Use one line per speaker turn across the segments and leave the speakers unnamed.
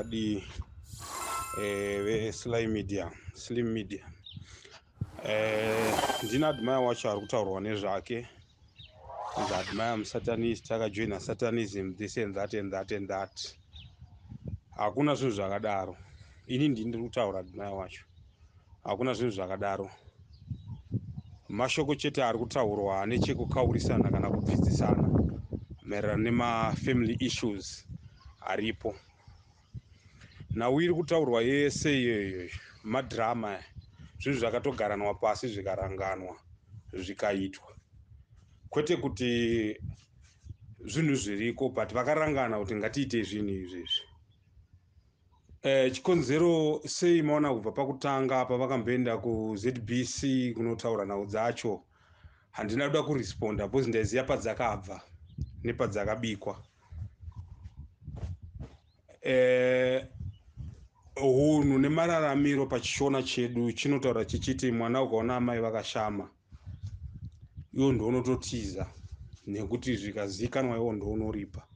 chokwadi Sly Media, SlyMedia. Ndina admire wacho ari kutaurwa nezvake. Kunzi admire MuSatanist, akajoina Satanism, this and that and that and that. Hakuna zvinhu zvakadaro. Ini ndiri kutaura admire wacho. Hakuna zvinhu zvakadaro. Mashoko chete ari kutaurwa nechekukaurisana kana kubvisidzana maererano nema-family issues aripo. Nhau iri kutaurwa yese iyoyo madhirama, zvinhu zvakatogaranwa pasi zvikaranganwa zvikaitwa, kwete kuti zvinhu zviriko but vakarangana kuti ngatiite zvinhu izvezvi. Chikonzero sei maona kubva pakutanga pavakamboenda kuZBC kunotaura nhau dzacho, handina kuda kuresponda because ndaiziva padzakabva nepadzakabikwa. Hunhu nemararamiro pachishona chedu chinotaura chichiti mwana ukaona amai vakashama iwo ndounototiza, nekuti zvikazikanwa iwo ndounoripa.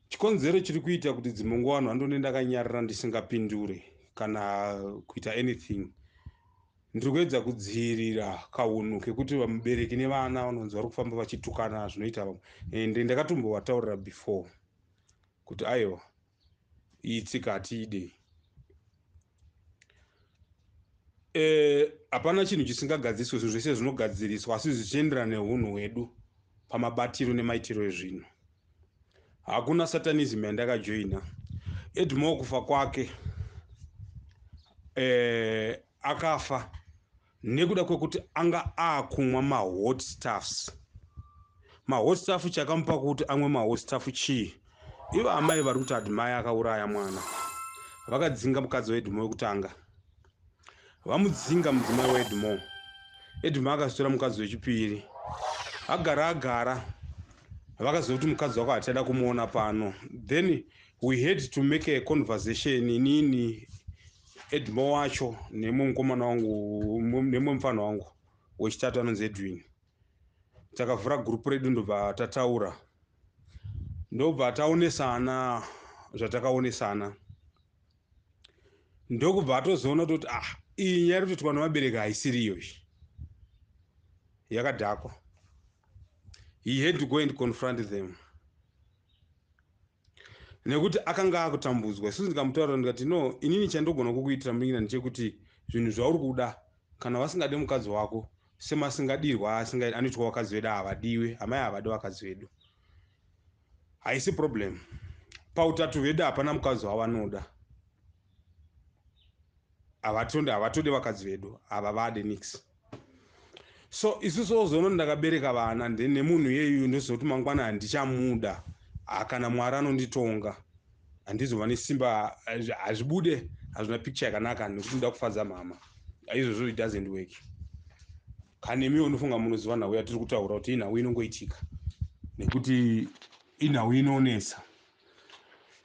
Chikonzero chiri kuita kuti dzimwe nguva vanhu vandone ndakanyarara ndisingapindure kana kuita anything, ndiri kuedza kudzivirira kaunhu kekuti vamubereki nevana vanonzi vari kufamba vachitukana zvinoita vamwe. Ende ndakatombovataurira before kuti aiwa iyi tsika hatiidei. Hapana chinhu chisingagadziriswe, zvinhu zvese zvinogadziriswa asi zvichienderana neunhu hwedu pamabatiro nemaitiro ezvinhu. Hakuna satanism yandakajoina. Edmo kufa kwake akafa nekuda kwekuti anga akumwa mahot stuffs. Mahot stuff chakamupa kuti amwe mahot stuff chii? Ivo amai vari kuti admai akauraya mwana, vakadzinga mukadzi weEdmo wekutanga, vamudzinga mudzimai weEdmo. Edmo akazotora mukadzi wechipiri, agara vakaziva kuti mukadzi wako hatichada kumuona pano. Then we had to make a conversation, inini Edmo wacho nemwe mukomana wangu nemwe mufana wangu wechitatu anonzi Edwin. Takavhura gurupu redu ndobva tataura, ndobva taonesana zvatakaonesana, ndokubva tozoona kuti iyi nyaya yekuti twana vabereka haisiri iyoyi, yakadhakwa. He had to go and confront them, nekuti akanga akutambudzwa. Isusu ndikamutaurira ndikati no, inini chandogona kukuitira munin'ina ndechekuti zvinhu zvauri kuda kana vasingade mukadzi wako semasingadirwa anoitwa vakadzi vedu havadiwe, amai havadi vakadzi vedu, haisi problem. Pautatu hwedu hapana mukadzi wavanoda, havatode vakadzi vedu, havavade nix. So isusu ozoona ndakabereka vana nemunhu yeyu ndoziva kuti mangwana handichamuda, kana Mwari anonditonga handizova nesimba, hazvibude, hazvina picture yakanaka nekuti ndoda kufadza mama. Izvozvo it doesn't work. Kanemiwo unofunga munoziva nhau yatiri kutaura kuti inhau inongoitika nekuti inhau inonesa.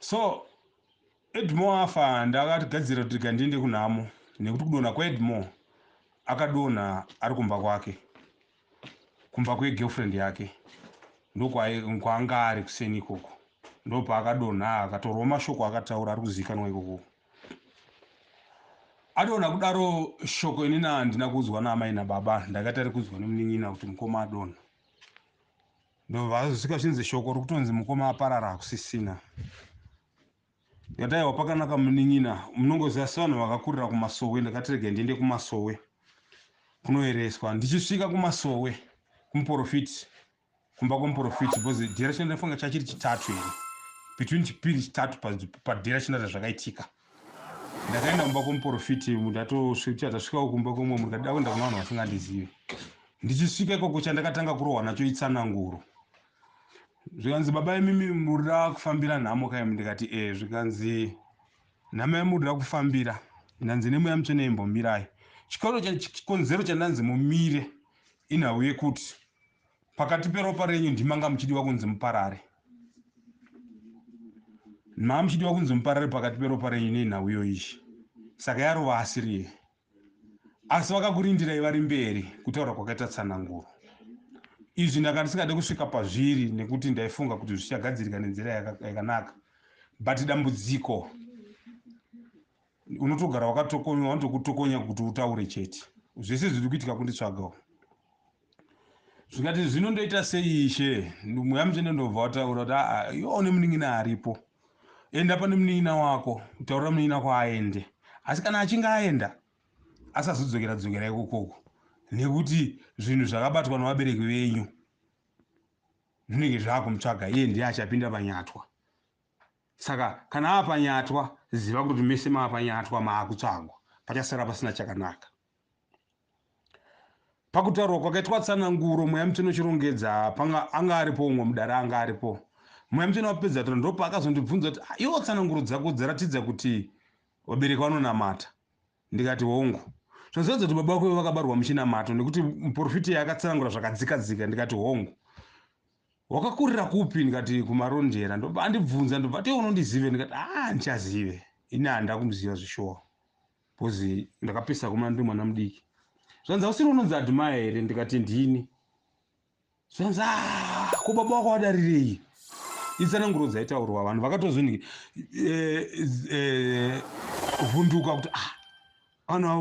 So Edmo afa, ndakatigadzira kuti ndiende kunhamo, nekuti kudonha kwaEdmo akadonha ari kumba kwake, kumba kwegirlfriend yake, ndokwaanga ari kuseni ikoko, ndopaakadonha akatorwa mashoko akataura ari kuzivikanwa ikoko. Adonha kudaro shoko inini handina kuzwa naamai nababa, ndakati ari kuzwa nemunin'ina kuti mukoma adonha. Ndobva zvikasvinzi shoko rokutonzi mukoma aparara hakusisina. Ndikati aiwa pakanaka munin'ina, munongoziva sevanhu vakakurira kumasowe. Ndakati rege ndiende kumasowe kunoereswa. Ndichisvika kumasowe kumuprofiti, kumba kwomuprofiti, because direction ndafunga chachiri chitatu here, between chipiri chitatu padirection zvakaitika. Ndakaenda kumba kwomuprofiti, ndatosvika kumba kwomwe munhu ndikada kuenda kuna vanhu vasingandizivi. Ndichisvika ikoko chandakatanga kurohwa nacho itsananguro. Zvikanzi baba imimi murida kufambira nhamo kaimi? Ndikati zvikanzi nhama murida kufambira, ndanzi nemweya mutsvene imbomirai. Chikonzero chandanzi mumire inhau yekuti pakati peropa renyu ndimanga muchidiwa kunzi muparare. Mama muchidiwa kunzi muparare pakati peropa renyu nenhau iyoyi. Saka yarova asiriye. Asi vakakurindirai vari mberi kutaura kwakaita tsananguro. Izvi ndakati ndisingade kusvika pazviri nekuti ndaifunga kuti zvichagadzirika nenzira yakanaka. but dambudziko unotogara wakatokonya wanotokutokonya kuti utaure chete. Zvese zviri kuitika kunditsvagawo zvingati zvinondoita sei ishe mweya mutsvene ndobva wataura kuti iwo nemunin'ina aripo, enda pane munin'ina wako utaurira munin'ina kwaaende, asi kana achinge aenda asazodzokera ikokoko nekuti zvinhu zvakabatwa nevabereki venyu zvinenge zvakumutsvaga iye ndiye achapinda panyatwa. Saka kana apanyatwa ziva kuti mese maapanyatwa maakutsvagwa, pachasara pasina chakanaka. Pakutaurwa kwakaitwa tsananguro mweya mutsvene uchirongedza anga aripo umwe mudare anga aripo. Mweya mutsvene wapedza kuti ndo paakazondibvunza kuti iwo tsananguro dzako dzaratidza kuti vabereki vanonamata. Ndikati hongu, zvinozorodza kuti baba vako vakabarwa muchinamato nekuti muprofiti akatsanangura zvakadzikadzika. Ndikati hongu, wakakurira kupi? Ndikati kumarondera. Ndobva andibvunza ndobva ati unondizive? Ndikati ndichazive, ini handa kumuziva zvishowa bhozi ndakapesa kuma ndi mwana mudiki. Zvanzi usiri unonzi Amai here? Ndikati ndini. Zvanzi ko baba wako wadarirei? Itsananguro dzaitaurwa vanhu vakatozvini vhunduka kuti ana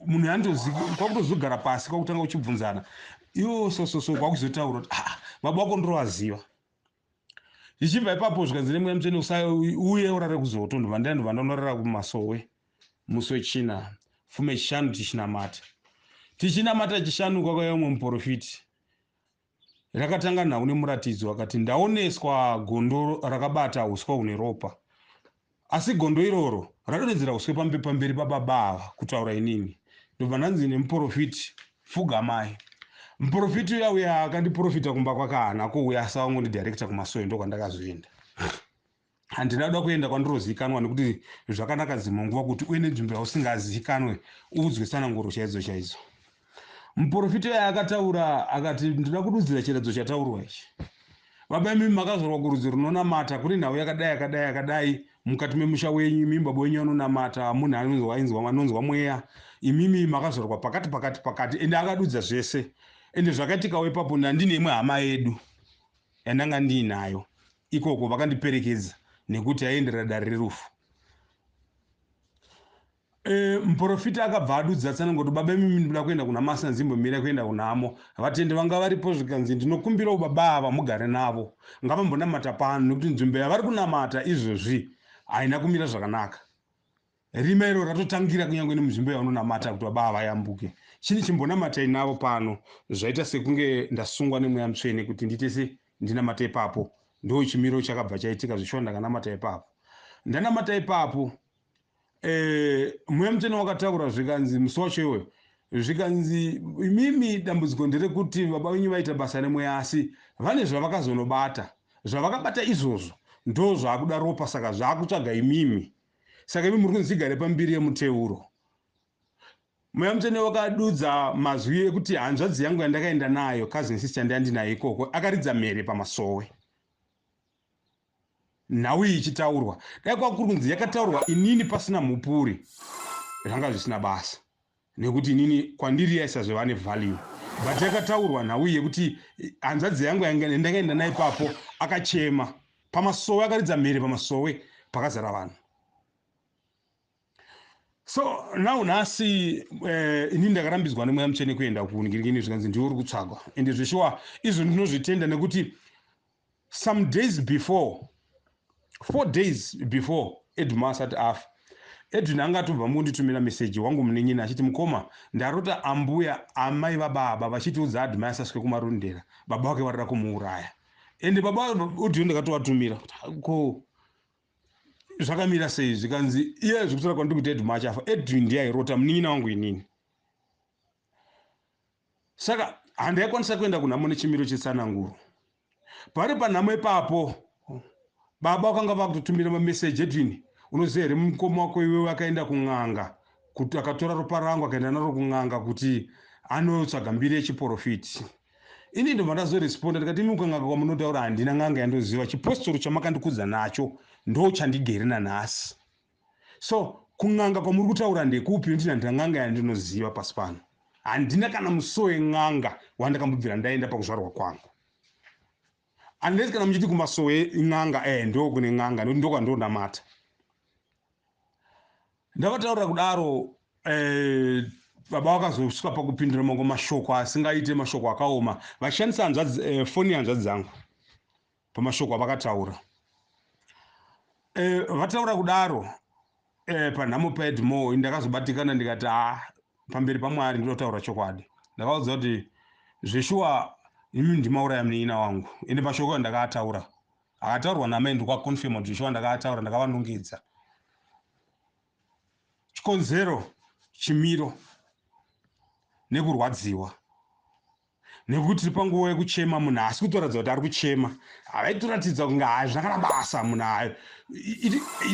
munhu yandozi kwakutozogara pasi kwakutanga uchibvunzana iwo so kwakuzotaura kuti baba wako ndorowaziva. Zvichibva ipapo zvikanzi nemweya mutsvene usauye urare kuzoto ndobva ndandorara kumasowe musi wechina fume chishanu tichinamata chishanu kwakauya umwe muprofiti. Rakatanga nhau nemuratidzo akati ndaoneswa gondo rakabata uswa une ropa, asi gondo iroro radonhedzera uswe pamberi pababa ava kutaura inini. Ndobva ndanzi nemuprofiti Amai. Muprofiti uya akandiprofita kumba kwakahanako uya asawangondidirekta kumasowe ndokwandakazoenda. Handina kuda kuenda kwandirozikanwa nekuti zvakanaka dzimwe nguva kuti uye nenzvimbo yausingazikanwe udzwe tsananguro chaidzo. Muprofiti uya akataura akati ndinoda kududzira chiredzo chataurwa ichi. Baba imi makazorwa kurudzi runonamata kuri nhau yakadai mukati memusha wenyu, imi baba wenyu anonamata, munhu anonzwa mweya, imimi makazorwa pakati ende akadudza zvese. Ende zvakaitika ipapo ndandine imwe hama yedu yandanga ndiinayo ikoko vakandiperekedza nekuti aendera dare rerufu. Muprofita akabva adudza tsananguro baba imi ndinoda kuenda kuna Masa Zimbabwean kuenda kunamo. Vatende vanga varipo zvikanzi ndinokumbira baba ava mugare navo ngavambonamata pano nekuti nzvimbo yavari kunamata izvozvi haina kumira zvakanaka. Rima iro ratotangira kunyange nemunzvimbo yaunonamata kuti baba ava yambuke. Chini chimbonamatai navo pano zvaita sekunge ndasungwa nemweya mutsvene kuti nditese ndinamata ipapo. Ndo chimiro chakabva chaitika zvisho ndakanamata ipapo. Ndanamata ipapo mweya mutsvene wakataura zvikanzi musi wacho iwe zvikanzi imimi dambudziko nderekuti baba venyu vaita basa nemweya asi vane zvavakazonobata, zvavakabata izvozvo ndo zvaakuda ropa, saka zvaakutsvaga imimi. Saka imi muri kunzi igare pambiri yemuteuro. Mweya mutsvene wakadudza mazwi ekuti hanzvadzi yangu yandakaenda nayo cousin sister ndandinayo ikoko akaridza mhere pamasowe. Nhau iyi ichitaurwa dai kwakuri kunzi yakataurwa inini pasina mupuri zvanga zvisina basa nekuti inini kwandiri yaisa zvevane value, but yakataurwa nhau iyi yekuti hanzvadzi yangu yandakaenda nayo ipapo akachema pamasowe, akaridza mhere pamasowe pakazara vanhu. So now nhasi inini ndakarambidzwa nemweya mutsvene kuenda kuningirigini zvikanzi ndiwe uri kutsvagwa, ende zvishuwa izvo ndinozvitenda nekuti some days before 4 days before Edwin asati afa, Edwin angatobva munditumira meseji wangu munin'ina achiti mukoma ndarota ambuya amai vababa vachitiudza Admai asasvike kumarondera baba wake varida kumuuraya. Ende baba udhiyo ndakatovatumira ko zvakamira sei zvikanzi iye zvikutora kwandiri kuti Edwin achafa, Edwin ndiye airota munin'ina wangu inini. Saka handaikwanisa kuenda kunhamo nechimiro chetsananguro. Pari panhamo ipapo baba vakanga vakutotumira mameseji Edwin unoziva here mukoma wako iwe akaenda kun'anga kuti akatora ropa rangu akaenda naro kun'anga kuti anotsvaga mbiri yechiprofiti. Ini ndobva ndazoresponda ndikati imi kun'anga kwamunotaura handina n'anga yandoziva, chipostori chamakandikudza nacho ndo chandigere nanhasi. So kun'anga kwamuri kutaura ndekupi? Ndina ndina n'anga yandinoziva pasi pano, handina kana musowe n'anga wandakambobvira ndaenda pakuzvarwa kwangu. unless kana muchiti kumasowe ing'anga ndo kune ng'anga ndo ndamata ndavataurira kudaro baba vakazosvika pakupindura mango mashoko asingaite mashoko akaoma vachishandisa foni yanzvadzi dzangu pamashoko avakataura vataura kudaro panhamo paedmo ndakazobatikana ndikati pamberi paMwari ndinotaura chokwadi ndakaudza kuti zveshuwa imi ndimauraya munin'ina wangu ende mashoko andakataura akataurwa naMai ndikwakonfirma kuti zveshuwa ndakataura ndakavanongedza chikonzero chimiro nekurwadziwa nekuti panguva yekuchema munhu asi kutoratidza kuti ari kuchema avaitoratidza kunge zvakana basa munhu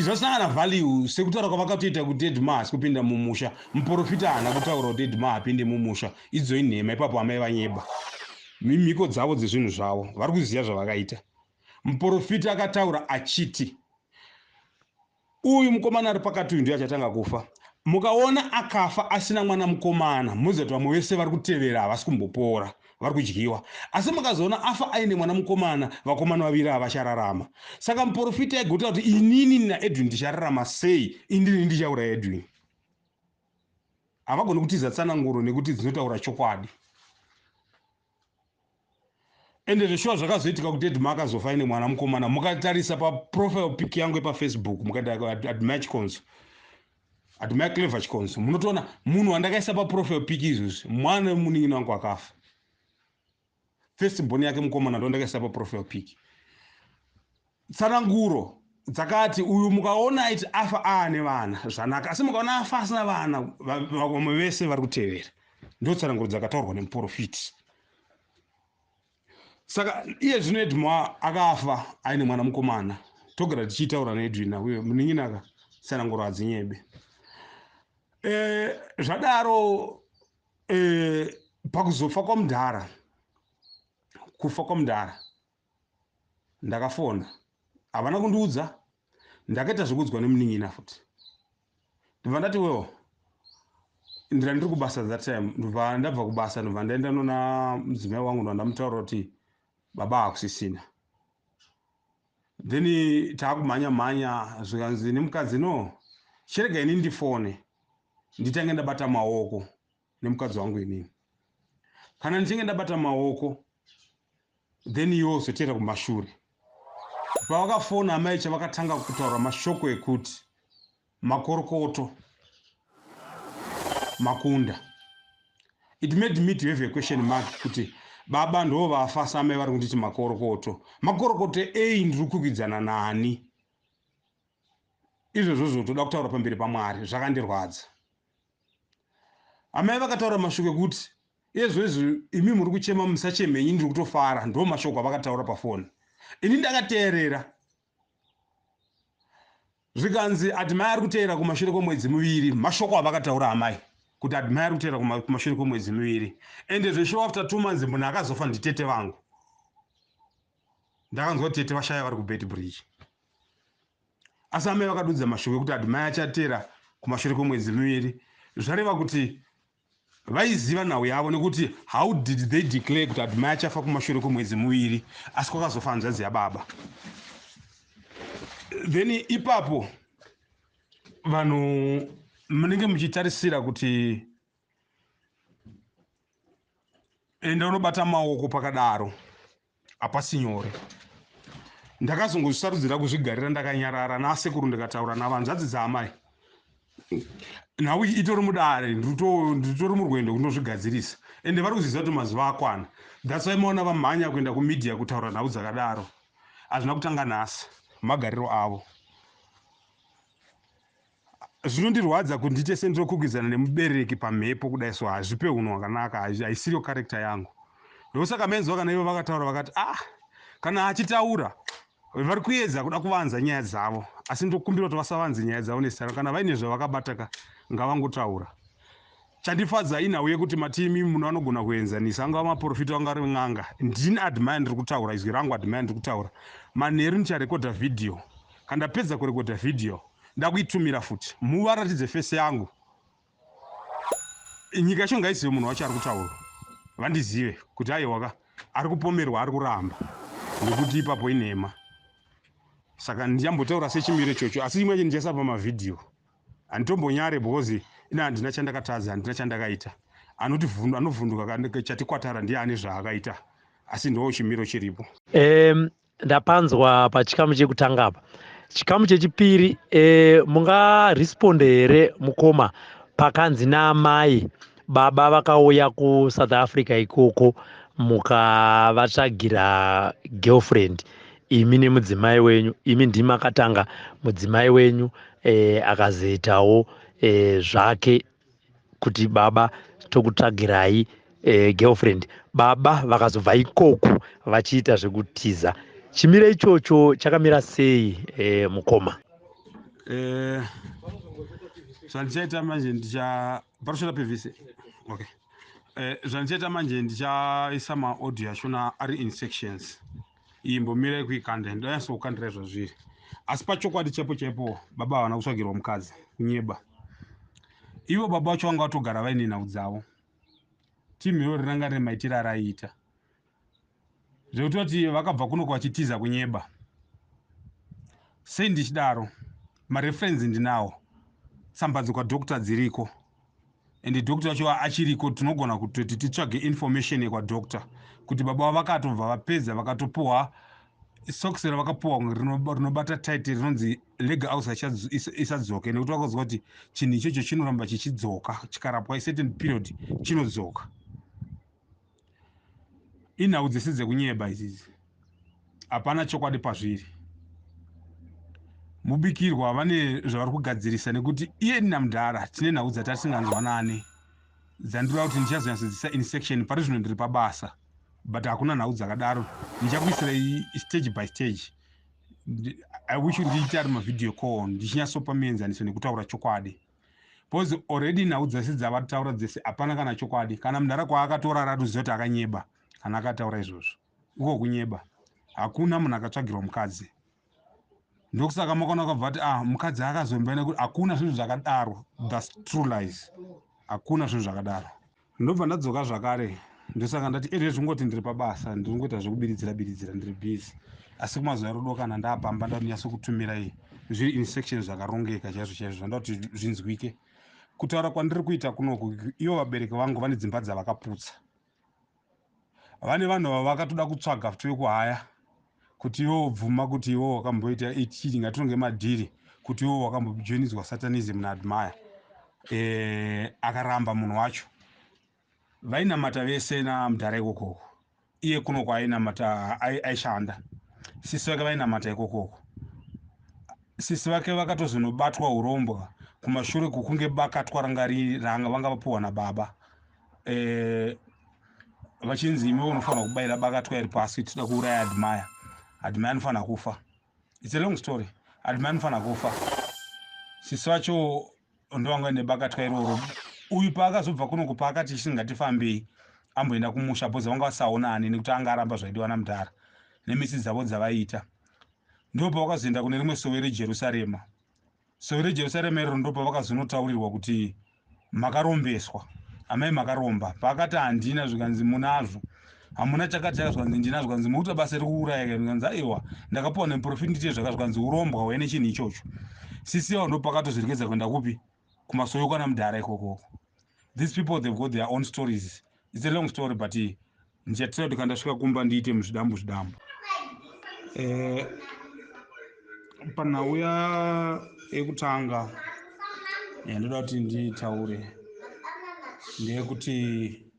zvasangana value sekutaura kwavakatoita kuti Edma asi kupinda mumusha muprofita haana kutaura kuti Edma apinde mumusha idzo inhema ipapo amai vanyeba mimhiko dzavo dzezvinhu zvavo vari kuziva zvavakaita muprofita akataura achiti uyu mukomana ari pakati uyu ndiye achatanga kufa mukaona akafa asina mwana mukomana muziva kuti vamwe vese vari kutevera havasi kumbopora vari kudyiwa asi mukazoona afa aine mwana mukomana vakomana vaviri havachararama saka muprofita aigota kuti inini naEdwin ndichararama sei indini ndichauraya Edwin havagoni kutiza tsananguro nekuti dzinotaura chokwadi ende zveshuwa zvakazoitika kuti Edma akazofa aine mwana mukomana mukatarisa paprofile pic yangu yepaFacebook mukaita Admire Chikonzo Admire Clever Chikonzo munotoona munhu wandakaisa paprofile pic izvozvi mwana wemunin'ina wangu akafa firstborn yake mukomana ndondakaisa paprofile pic tsananguro dzakati uyu mukaona iti afa aane vana zvanaka asi mukaona afa asina vana vamwe vese vari kutevera ndo tsananguro dzakataurwa nemuprofiti saka iye zvino Edma akafa aine mwana mukomana togara tichitaura neEdwin uye munin'ina tsananguro hadzinyebe zvadaro pakuzofa kwamudhara kufa kwamudhara ndakafona havana kundiudza ndakaita zvekuudzwa nemunin'ina futi ndibva ndati wewo ndira ndiri kubasa that time ndabva kubasa ndibva ndaenda nona mudzimai wangu ndandamutaura kuti baba hakusisina then taakumhanya zvikanzi nemukadzi no chirega ini ndifone nditange ndabata maoko nemukadzi wangu inini kana ndichinge ndabata maoko then iwo zotera kumashure pavakafona amai chavakatanga kutaura mashoko ekuti makorokoto makunda it made me to have a question mark kuti baba ndo vafa samai vari kunditi makorokoto ndiri kukwidzana nani izvozvo toda kutaura pamberi paMwari zvakandirwadza amai vakataura mashoko ekuti izvozvo imi muri kuchema musachemenyi ndiri kutofara ndo mashoko avakataura pafoni ini ndakateerera zvikanzi Admire ari kuteera kumashure kwemwedzi miviri mashoko avakataura amai kuti Admire ari kuteera kumashure kwemwedzi miviri ende zveshow after 2 months munhu akazofa nditete vangu ndakanzwa tete vashaya vari kubet bridge asi amai vakadudza mashoko ekuti Admire achateera kumashure kwemwedzi miviri zvareva kuti vaiziva nhau yavo nekuti how did they declare kuti Admire achafa kumashure kwemwedzi miviri asi kwakazofa hanzvadzi yababa then ipapo vanhu munenge muchitarisira kuti enda unobata maoko pakadaro hapasi nyore ndakazongosarudzira kuzvigarira ndakanyarara nasekuru ndikataura navanzvadzi dzaamai nhau itori mudare nditori murwendo kunozvigadzirisa ende vari kuziviza kuti mazuva akwana that's why maona vamhanya kuenda kumedia kutaura nhau dzakadaro hazvina kutanga nhasi magariro avo zvinondirwadza kuti ndite sendinokwikwidzana nemubereki pamhepo kudai so hazvipe unhu hwakanaka haisiriyo karekta yangu ndosaka menzwa kana ivo vakataura vakati kana achitaura vari kuedza kuda kuvanza nyaya dzavo asi ndokumbira kuti vasavanze nyaya dzavo nesara kana vaine zvavakabataka ngavangotaura chandifadza inhau yekuti matimi munhu anogona kuenzanisa angava maprofita vanga vari n'anga ndini Admire ndiri kutaura izwi rangu Admire ndiri kutaura manheru ndicharekodha vhidhiyo kana ndapedza kurekodha vhidhiyo ndakuitumira futi muvaratidze fese yangu nyika yacho ngaizive munhu wacho ari kutaura vandizive kuti aiwaka ari kupomerwa ari kuramba nekuti ipapo inhema. Saka ndichambotaura sechimiro ichocho, asi chimwe ndichaisa pamavidhiyo. Handitombonyare because ina handina chandakatadza, handina chandakaita. Anovhunduka chatikwatara ndiye ane zvaakaita, asi ndo chimiro chiripo.
Ndapanzwa pachikamu chekutanga apa. Chikamu chechipiri, mungaresponde here mukoma pakanzi naamai baba vakauya kuSouth Africa ikoko mukavatsvagira girlfriend imi nemudzimai wenyu, imi ndimi makatanga mudzimai wenyu akazoitawo zvake kuti baba tokutsvagirai girlfriend, baba vakazobva ikoko vachiita zvekutiza. Chimiro ichocho chakamira sei mukoma?
Zvandichaita manje parushora pevhisi. Okay. Zvandichaita manje ndichaisa maaudio achona ari in sections. Iyi mbomira kuikanda ndoyansokandira zvazviri. Asi pachokwadi chaipo baba havana kutsvagirwa mukadzi kunyeba. Ivo baba vacho vanga vatogara vaine nhau dzavo. Timhiro rinanga rine maitiro araiita. Zvekutoti vakabva kuno vachitiza kunyeba. Sei ndichidaro, mareferensi ndinawo. Tsamba kwadhokta dziriko. And dhokta wacho achiriko, tinogona kutoti titsvage information yekwadhokta. Kuti baba vakatobva vapedza vakatopuwa sokisera vakapuwa rinobata title rinonzi legal house isadzoka. Nekuti vakazwa kuti chinhu ichocho chinoramba chichidzoka, chikarapwa certain period chinodzoka. Inhau dzese dzekunyeba izizi. Hapana chokwadi pazviri. Mubikirwa vane zvavari kugadzirisa nekuti iye namudhara tine nhau dzatasinganzwanani. Dzandira kuti ndichazonyatsodzisa in section pari zvino ndiri pabasa. But hakuna nhau dzakadaro. Ndichakuisirai stage by stage. I wish ndiite ari mavideo call ndichinyatsopa muenzaniso nekutaura chokwadi. Because already nhau dzese dzavataura dzese hapana kana chokwadi. Kana mudhara kwaakatora ratuziva kuti akanyeba kana akataura izvozvo. Uko kunyeba. Hakuna munhu akatsvagirwa mukadzi. Ndokusaka makaona kabva kuti mukadzi akazomba nekuti hakuna zvinhu zvakadaro. That's true lies. Hakuna zvinhu zvakadaro. Ndobva ndadzoka zvakare. Ndosaka ndati zvingoti ndiri pabasa, ndiringoita zvekubiridzira ndiri busy. Asi kumazuva erudo kana ndapamba ndanyatso kutumirai zviri in sections zvakarongeka chaizvo zvanda kuti zvinzwike. Kutaura kwandiri kuita kunoku, ivo vabereki vangu vane dzimba dzavakaputsa. Vane vanhu vavakatoda kutsvaga futi vekuhaya. Kuti ivo bvuma kuti ivo wakamboita ichi ngatironge madhiri kuti ivo wakambojoinidzwa satanism naAmai. Akaramba munhu wacho. Vainamata vese namudhara ikokoko. Iye kuno kwaainamata aishanda. Sisi vake vainamata ikokoko. Sisi vake vakatozonobatwa urombwa kumashure kwokunge bakatwa vanga vapuwa nababa. Vachinzi imi unofanira kubayira bakatwa iri pasi tida kuuraya Amai. Amai anofanira kufa. It's a long story. Amai anofanira kufa. Sisi vacho ndovanga nebakatwa iroro. Uyu paakazobva kuno paakati chisingatifambei amboenda kumusha bhoza vanga vasaonani nekuti anga aramba zvaidiwa namudhara nemisi dzavo dzavaiita. Ndopa vakazoenda kune rimwe sowe reJerusarema. Sowe reJerusarema iro ndopa vakazonotaurirwa kuti makarombeswa. Amai makaromba. Paakati handina zvikanzi munazvo. Hamuna chakati chakazvanzi ndinazvo kanzi mukuita basa rekuuraya kanzi aiwa ndakapuwa neprofit ndite zvakazvanzi urombwa wene chinhu ichocho. Sisiwa ndopa akatozviregedza kuenda kupi kumasowe kana mudhara ikokoko. These people, they've got their own stories. It's a long story, but ndichatira kuti kandasvika kumba ndiite muzvidambu. Panhauya ekutanga ndoda kuti nditaure ndeyekuti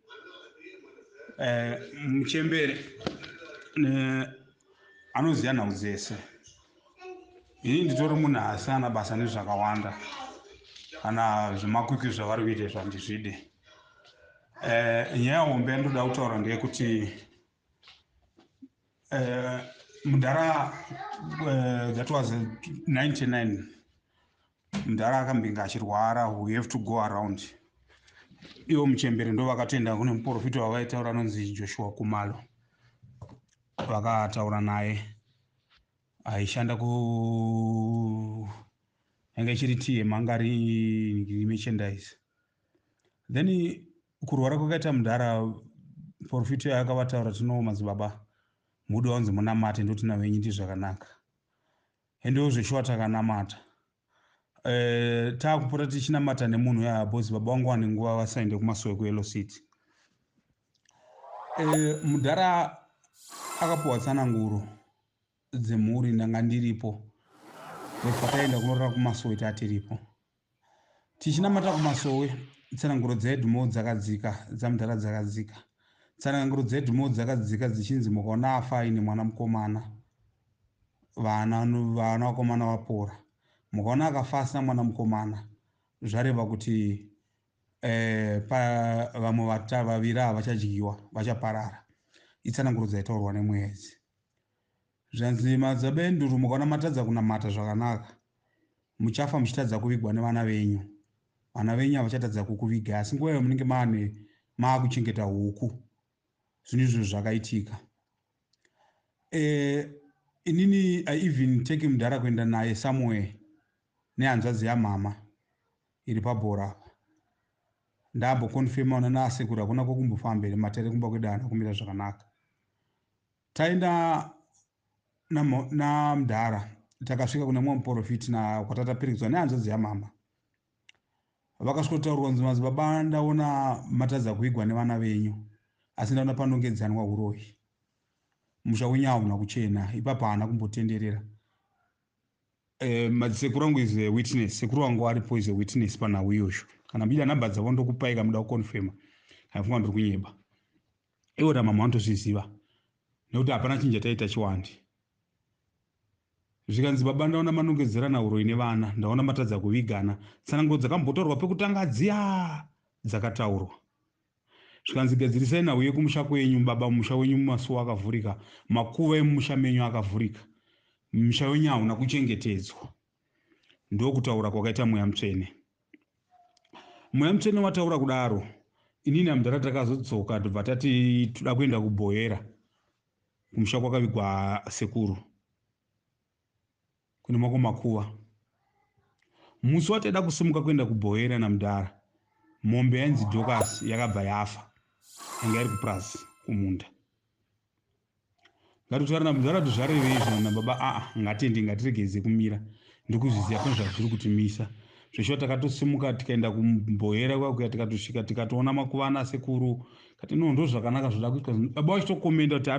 muchembere anoziva nhau dzese. Ini nditori munhu asina basa nezvakawanda kana zvemakwikwi zvavari kuita zvandizvide. Nyaya hombe yandoda kutaura ndeyekuti mudhara that was 99 mudhara akambinga achirwara, we have to go around. Ivo muchembere ndo vakatoenda kune muprofita wavaitaura anonzi Joshua Kumalo. Vakataura naye aishanda yanga ichiri TM angari merchandise. Then kurwara kwakaita mudhara profita yakavataura tino madzibaba muda wanzi munamate ndoti nawenyu ndi zvakanaka ende zveshuwa takanamata taakupota tichinamata nemunhu yaya bhozi baba vangu wane nguva vasaende kumasowe kuYellow City. Mudhara akapuwa tsananguro dzemhuri ndanga ndiripo pataenda kunorora kumasowe tatiripo tichinamata kumasowe tsananguro dzeedhumo dzakadzika dzamudhara dzakadzika tsananguro dzeedhumo dzakadzika dzichinzi mukaona afa aine mwana mukomana vana vakomana vapora mukaona akafa asina mwana mukomana zvareva kuti vamwe vaviri ava vachadyiwa vachaparara itsananguro dzaitaurwa nemwedzi zvanzi madzabenduru mukaona matadza kunamata zvakanaka muchafa muchitadza kuvigwa nevana venyu havachatadza kukuviga asi nguva iyo munenge maakuchengeta huku zvinhu izvo zvakaitika. Inini even teki mudhara kuenda naye somewhere nehanzvadzi yamama iri pabhora apa ndambokonfema nanasekuru hakuna kwokumbofamba mberi matere kumba kwedana kumira zvakanaka. Taenda namudhara takasvika kune mumwe muprofiti kwatatapikidzwa nehanzvadzi yamama vakasvikotaurwa kunzi madzibaba ndaona matadza kuigwa nevana venyu asi ndaona panongedzanwa uroyi musha wenyu hauna kuchena ipapo haana kumbotenderera. Sekuru wangu is a witness, sekuru wangu aripo is a witness panhau iyozvo kana mbida nhamba dzavo ndokupai kamuda kukonfema haifunga ndiri kunyeba iwona mama vanotozviziva nekuti hapana chinhu chataita chiwandi. Zvikanzi baba ndaona manongedzerana uroyi nevana ndaona matadza kuvigana tsananguro dzakambotaurwa pekutanga dziya dzakataurwa zvikanzi gadzirisai nhau yekumusha kwenyu baba musha wenyu mumasuwa akavhurika makuva emumusha menyu akavhurika musha wenyu hauna kuchengetedzwa ndokutaura kwakaita mweya mutsvene. Mweya mutsvene wataura kudaro inini namudhara takazodzoka tobva tati toda kuenda kubhoyera kumusha kwakavigwa sekuru kune mako makuva. Musi wataida kusumuka kuenda kubhoyera namudhara mombe yainzi dhokasi yakabva yafa yanga iri kuprazi kumunda. Ngatotaura namudhara tozvarevei zvino nababa ngatiregedze kumira ndokuzviziva pane zvazviri kutimisa zveshuwa takatosimuka tikaenda kumboyera kwakuya tikatosvika tikatoona makuva ana sekuru kati ndo zvakanaka zvoda kuitwa baba wachitokomenda kuti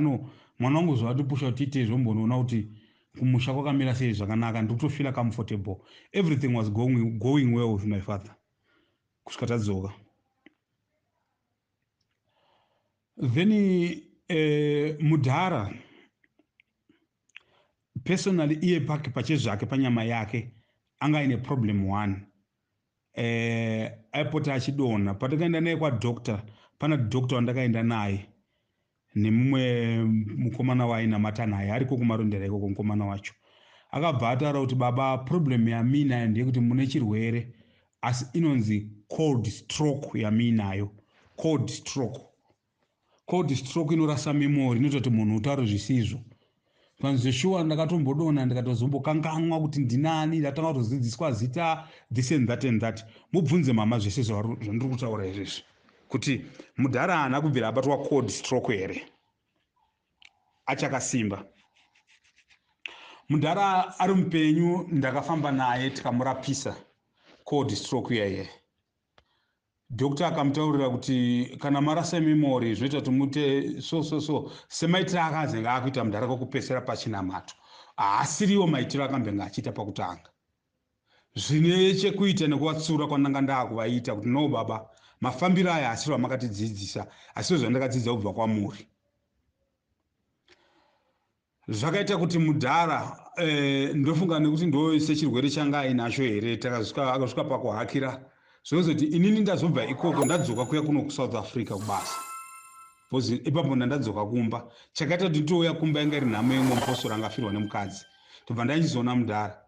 mwana wangu zvatipusha kuti tiite zvombonoona kuti kumusha kwakamira sei zvakanaka ndokutofila comfortable everything was going well with my father kusvika tadzoka. Then mudhara personally iye pachezvake panyama yake anga ine problem one aipota achidonha patakaenda naye kwadokta pana dokta wandakaenda naye nemumwe mukomana waainamata naye ariko kumarondera ikoko mukomana wacho akabva ataura kuti baba problem yaminayo ndeyekuti mune chirwere asi inonzi cold stroke yaminayo. Cold stroke inorasa memory inoita kuti munhu utaure zvisizvo. Panzveshuwa ndakatombodonha ndikatozombokanganwa kuti ndinani ndatanga kutodzidziswa zita this and that mubvunze mama zvese zvandiri kutaura izvezvi kuti mudhara haana kubvira abatwa cold stroke here achakasimba. Mudhara ari mupenyu ndakafamba naye tikamurapisa cold stroke iyaiye. Dokta akamutaurira kuti kana marasa memory zvinoita kuti mute so semaitiro akazenga akuita mudhara kwekupesera pachinamato haasiriwo maitiro akambenga achiita pakutanga zvine chekuita nekuvatsura kwandanga ndaakuvaita kuti no baba mafambiro aya asiri vamakatidzidzisa asi zvandakadzidza kubva kwamuri. Zvakaita kuti mudhara ndofunga nekuti ndo sechirwere changa ainacho here akasvika pakuhakira zvozoti inini ndazobva ikoko ndadzoka kuya kuno kuSouth Africa kubasa bhozi ipapo ndadzoka kumba chakaita kuti nditouya kumba yanga iri nhamo yemwe mupostori angafirwa nemukadzi tobva ndachizoona mudhara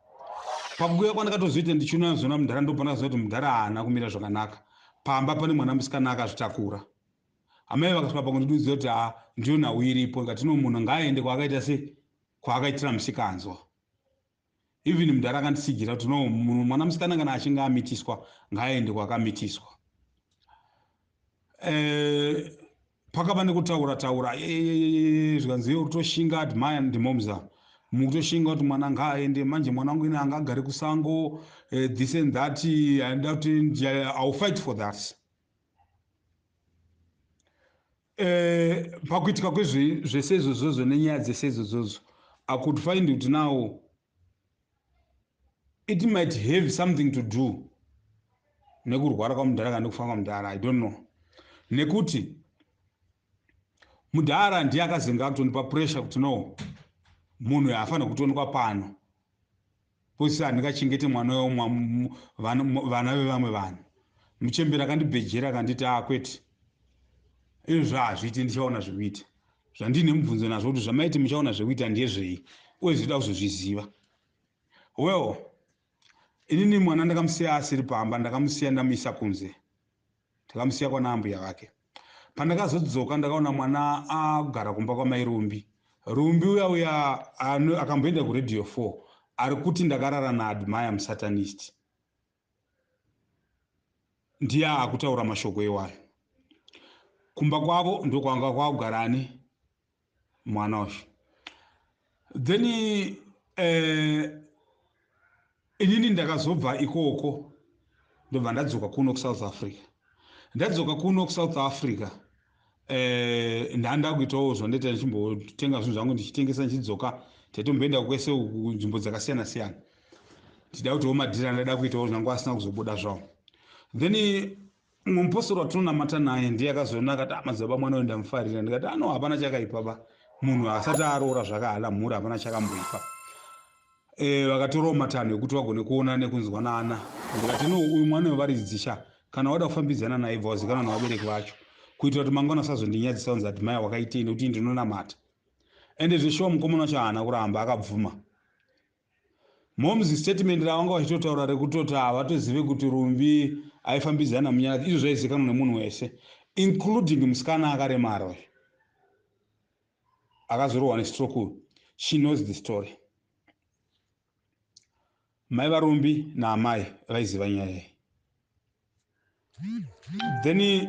pakuuya kwandakatozoita ndichinozoona mudhara ndopona kuti mudhara haana kumira zvakanaka pamba pane mwana musikana akazvitakura. Amai vakasvika pakundidudzira kuti ndiyo nhau iripo ngati no munhu ngaaende kwaakaita kwaakaitira musikanzwa. Even mudhara akandisigira kuti no mwana musikana kana achinge amitiswa ngaaende kwaakamitiswa. pakava nekutaura taura zvikanzi kutoshinga ati maya ndimomza mukutoshinga kuti mwana ngaaende manje mwana wangu ina angagare kusango this and that handida kuti I'll fight for that. Pakuitika kwezvese izvozvozvo nenyaya dzese izvozvozvo I could find it now it might have something to do nekurwara kwamudhara kana nekufa kwamudhara, I don't know. Nekuti mudhara ndiye akazenga akutonipa pressure kuti no munhu haafanira kutoonekwa pano posi handingachengete mwana vana vevamwe vanhu. Muchembera akandibhejera akanditi kwete izvo hazviiti ndichaona zvekuita zvandine mubvunzo nazvo kuti zvamaiti muchaona zvekuita ndezvei uye zvida kuzozviziva. Well, inini mwana ndakamusiya asiri pamba, ndakamusiya ndamuisa kunze, ndakamusiya kwana ambuya vake. Pandakazodzoka ndakaona mwana agara kumba kwamai Rumbi. Rumbi uya akamboenda kuRadio 4 ari kuti ndakarara naAdmire MuSatanist, ndiye akutaura mashoko iwayo. Kumba kwavo ndokwanga kwakugara ani mwana wacho. Then inini ndakazobva ikoko ndobva ndadzoka kuno kuSouth Africa. Ndadzoka kuno kuSouth Africa ndanda kuitawo zvandeta ndichimbotenga zvinhu zvangu ndichitengesa ndichidzoka taitomboenda kwese kunzvimbo dzakasiyana siyana. Ndida kutiwo madhira ndada kuitawo zvangu asina kuzobuda zvawo. Then mupostori watinonamata naye ndiye akazoona akati madzibaba mwana uyu ndamufarira. Ndikati no hapana chakaipa ba, munhu asati aroora zvakahala mhuri hapana chakamboipa. Vakatorawo matanho ekuti vagone kuona nekunzwanana. Ndikati no uyu mwana wevaridzisha kana wada kufambidzana naye bva wazikanwa navabereki vacho kuitira kuti mangwana asazondinyadzisa kunzi ati maya wakaitei nekuti ndinonamata. Ende zveshuwa mukomana wacho haana kuramba akabvuma. Momzi statement ravanga vachitotaura rekutoti havatozive kuti Rumbi aifambidzana munyaya izvo zvaizikanwa nemunhu wese including musikana akaremara uyu akazorohwa nestroke. She knows the story. Mai vaRumbi naamai vaiziva nyaya iyi. Then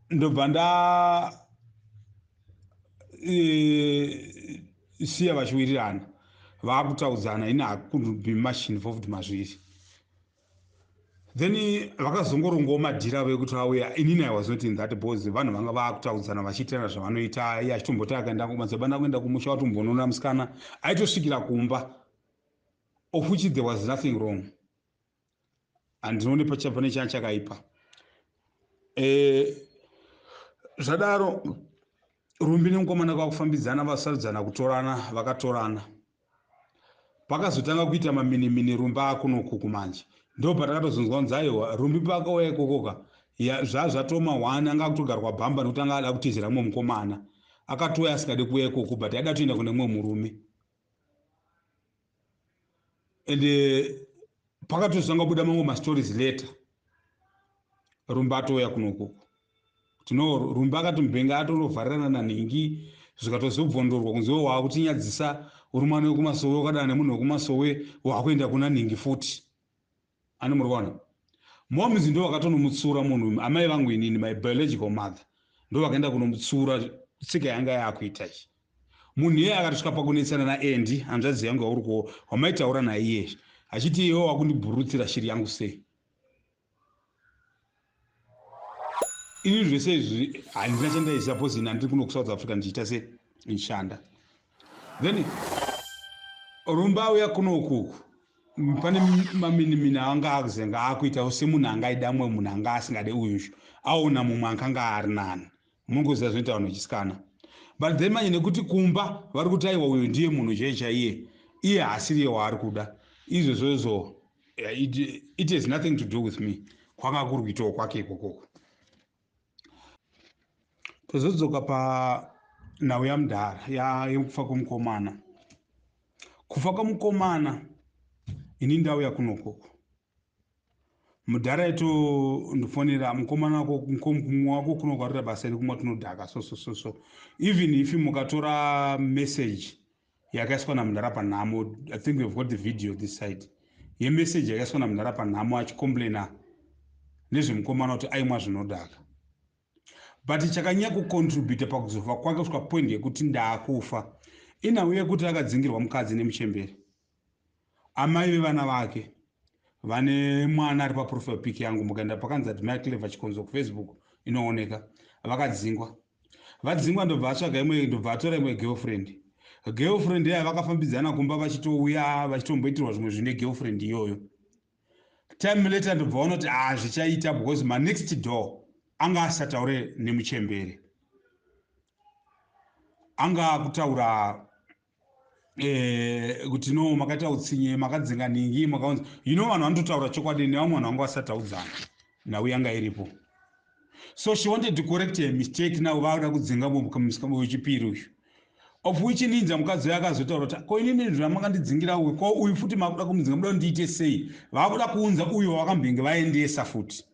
ndobva siya vachiwirirana vakutaudzana ini hakundi much involved mazviri. Then vakazongorongawo madhira vekuti auya inini I was not in that because vanhu vanga vakutaudzana vachiitirana zvavanoita. Iye achitomboti akaenda kumadzibaba ndakuenda kumusha watombonoona musikana aitosvikira kumba of which there was nothing wrong. Handinoone pane changa chakaipa. Zvadaro Rumbi nemukomana kwakufambidzana vasarudzana kutorana vakatorana. Pakazotanga kuita maminimini Rumbi akunoku kumanje. Ndo patakatozonzwa kunzi aiwa Rumbi pakauya ikokoka zvazvatoma 1 anga kutogara kwabhamba nekuti anga ada kutizira mumwe mukomana. Akatoya asingade kuuya ikoko but aida kutoenda kune mumwe murume. Ende pakatozanga kubuda mamwe mastories later Rumbi atoya kuno ukoko. Rumbi akatombenga atonovharirana nanhingi zvikatozobvondorwa kunzi wakutinyadzisa uri mwana wekumasowe wakadana nemunhu wekumasowe wakuenda kuna nhingi futi. Anomurwana. Momzi ndo vakatonomutsura munhu amai vangu inini my biological mother ndo vakaenda kunomutsura tsika yanga yakuita iyi. Munhu iye akatosvika pakunetsana naEndi hanzvadzi yangu yauriko wamaitaura naiye achiti iwe wakundibhurutsira shiri yangu sei. Ini zvese izvi handina chandaisa pozi ina ndiri kuno kuSouth Africa ndichiita se nshanda. Then Rumbi auya kuno ukuku pane maminimini anga akuzenga akuitawo semunhu angaida mumwe munhu anga asingade uyu aona mumwe akanga ari nani. Mungoziva zvinoita vanhu vechisikana. But then manje nekuti kumba vari kuti aiwa uyu ndiye munhu chaiye iye haasiri waari kuda. Izvozvozvo it has nothing to do with me. Kwanga kuri kuitawo kwake ikokoko. Tozodzoka panhau yamudhara yekufa kwomukomana. Kufa kwomukomana ini ndauya kuno ukoko. Mudhara ndifonera mukomana wako kuno kwarira basa rekumwa tunodhaka so. Even if mukatora message yakaiswa namudhara panhamo, I think we've got the video this side. Message yakaiswa namudhara panhamo achicomplaina nezvemukomana kuti aimwa zvinodhaka. but chakanyanya kucontribute pakuzofa kwake kusvika point yekuti ndaakufa inauye kuti akadzingirwa mukadzi nemuchemberi. Amai vevana vake vane mwana ari paprofile pic yangu, mukaenda pakanzi Admire Clever Chikonzo kuFacebook inooneka, vakadzingwa. Vadzingwa ndobva vatsvaga imwe, ndobva vatora imwe girlfriend yaya vakafambidzana kumba vachitouya vachitomboitirwa zvimwe zvine girlfriend iyoyo. Time later ndobva vaona kuti zvichaita because my next door anga asataure nemuchemberi, anga akutaura kuti no makaita utsinye makadzinga ningi makaunza vanhu vanototaura chokwadi nevamwe vanhu vanga vasataudzana nawe yanga iripo. So she wanted to correct a mistake now vauda kudzinga musikamo wechipiri uyu, of which ninja mukadzi wake akazotaura kuti ko inini zvamakandidzingira uyu ko uyu futi makuda kumudzinga muda ndiite sei, vakuda kuunza uyu wakambenge vaendesa futi.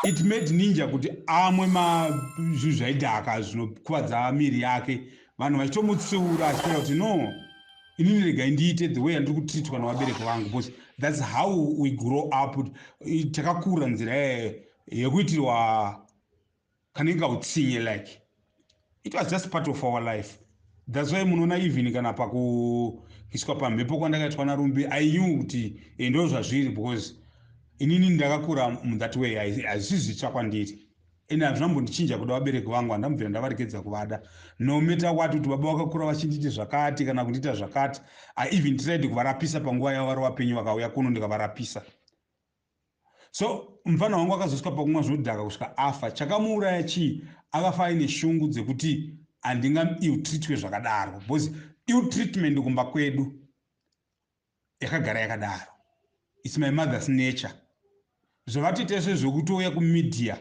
It made ninja kuti amwe zvinhu zvaidhaka zvinokuvadza miri yake, vanhu vachitomutsiura achitaura kuti no inini regai ndiite the way andiri kutreatwa navabereki vangu, because that's how we grow up. Takakura nzira yekuitirwa kanenge utsinye, like it was just part of our life. That's why munoona even kana pakuiswa pamhepo kwandakaitwa narumbi I knew kuti ndo zvazviri, because inini ndakakura that way, hazvisi zvitsva kwandiri ende hazvina mbondichinja kuda vabereki vangu, handambvira ndavarekedza kuvada no matter what, kuti baba vakakura vachinditi zvakati kana kundiita zvakati. I even tried kuvarapisa panguva yavo vari vapenyu, vakauya kuno ndikavarapisa. So mufana wangu akazosvika pakumwa zvinodhaka kusvika afa. Chakamuuraya chii? Akafa aine shungu dzekuti handinga-ill-treatwe zvakadaro, because ill-treatment kumba kwedu yakagara yakadaro. It's my mother's nature. Zvavatoita zvekutouya kumedia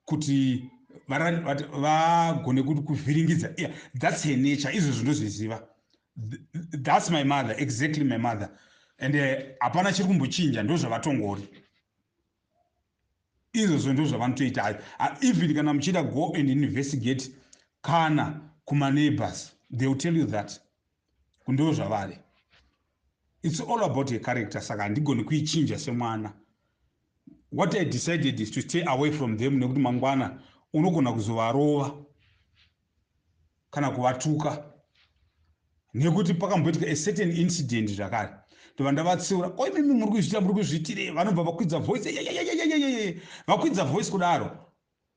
kuti vagone kuti kuvhiringidza, yeah, that's her nature. Izvo ndozviziva. That's my mother, exactly my mother. And hapana chiri kumbochinja, ndozvavatongori. Izvo ndozvavanotoita. Even kana muchida go and investigate kana kuma neighbors, they will tell you that ndozvavari. It's all about a character. Saka handigoni kuichinja semwana. What I decided is to stay away from them, nekuti mangwana unogona kuzovarova kana kuvatuka, nekuti pakamboitika a certain incident zvakare ndobva ndavatsiura, mimi muri kuzviita, muri kuzviitire, vanobva vakwidza voice, vakwidza voice kudaro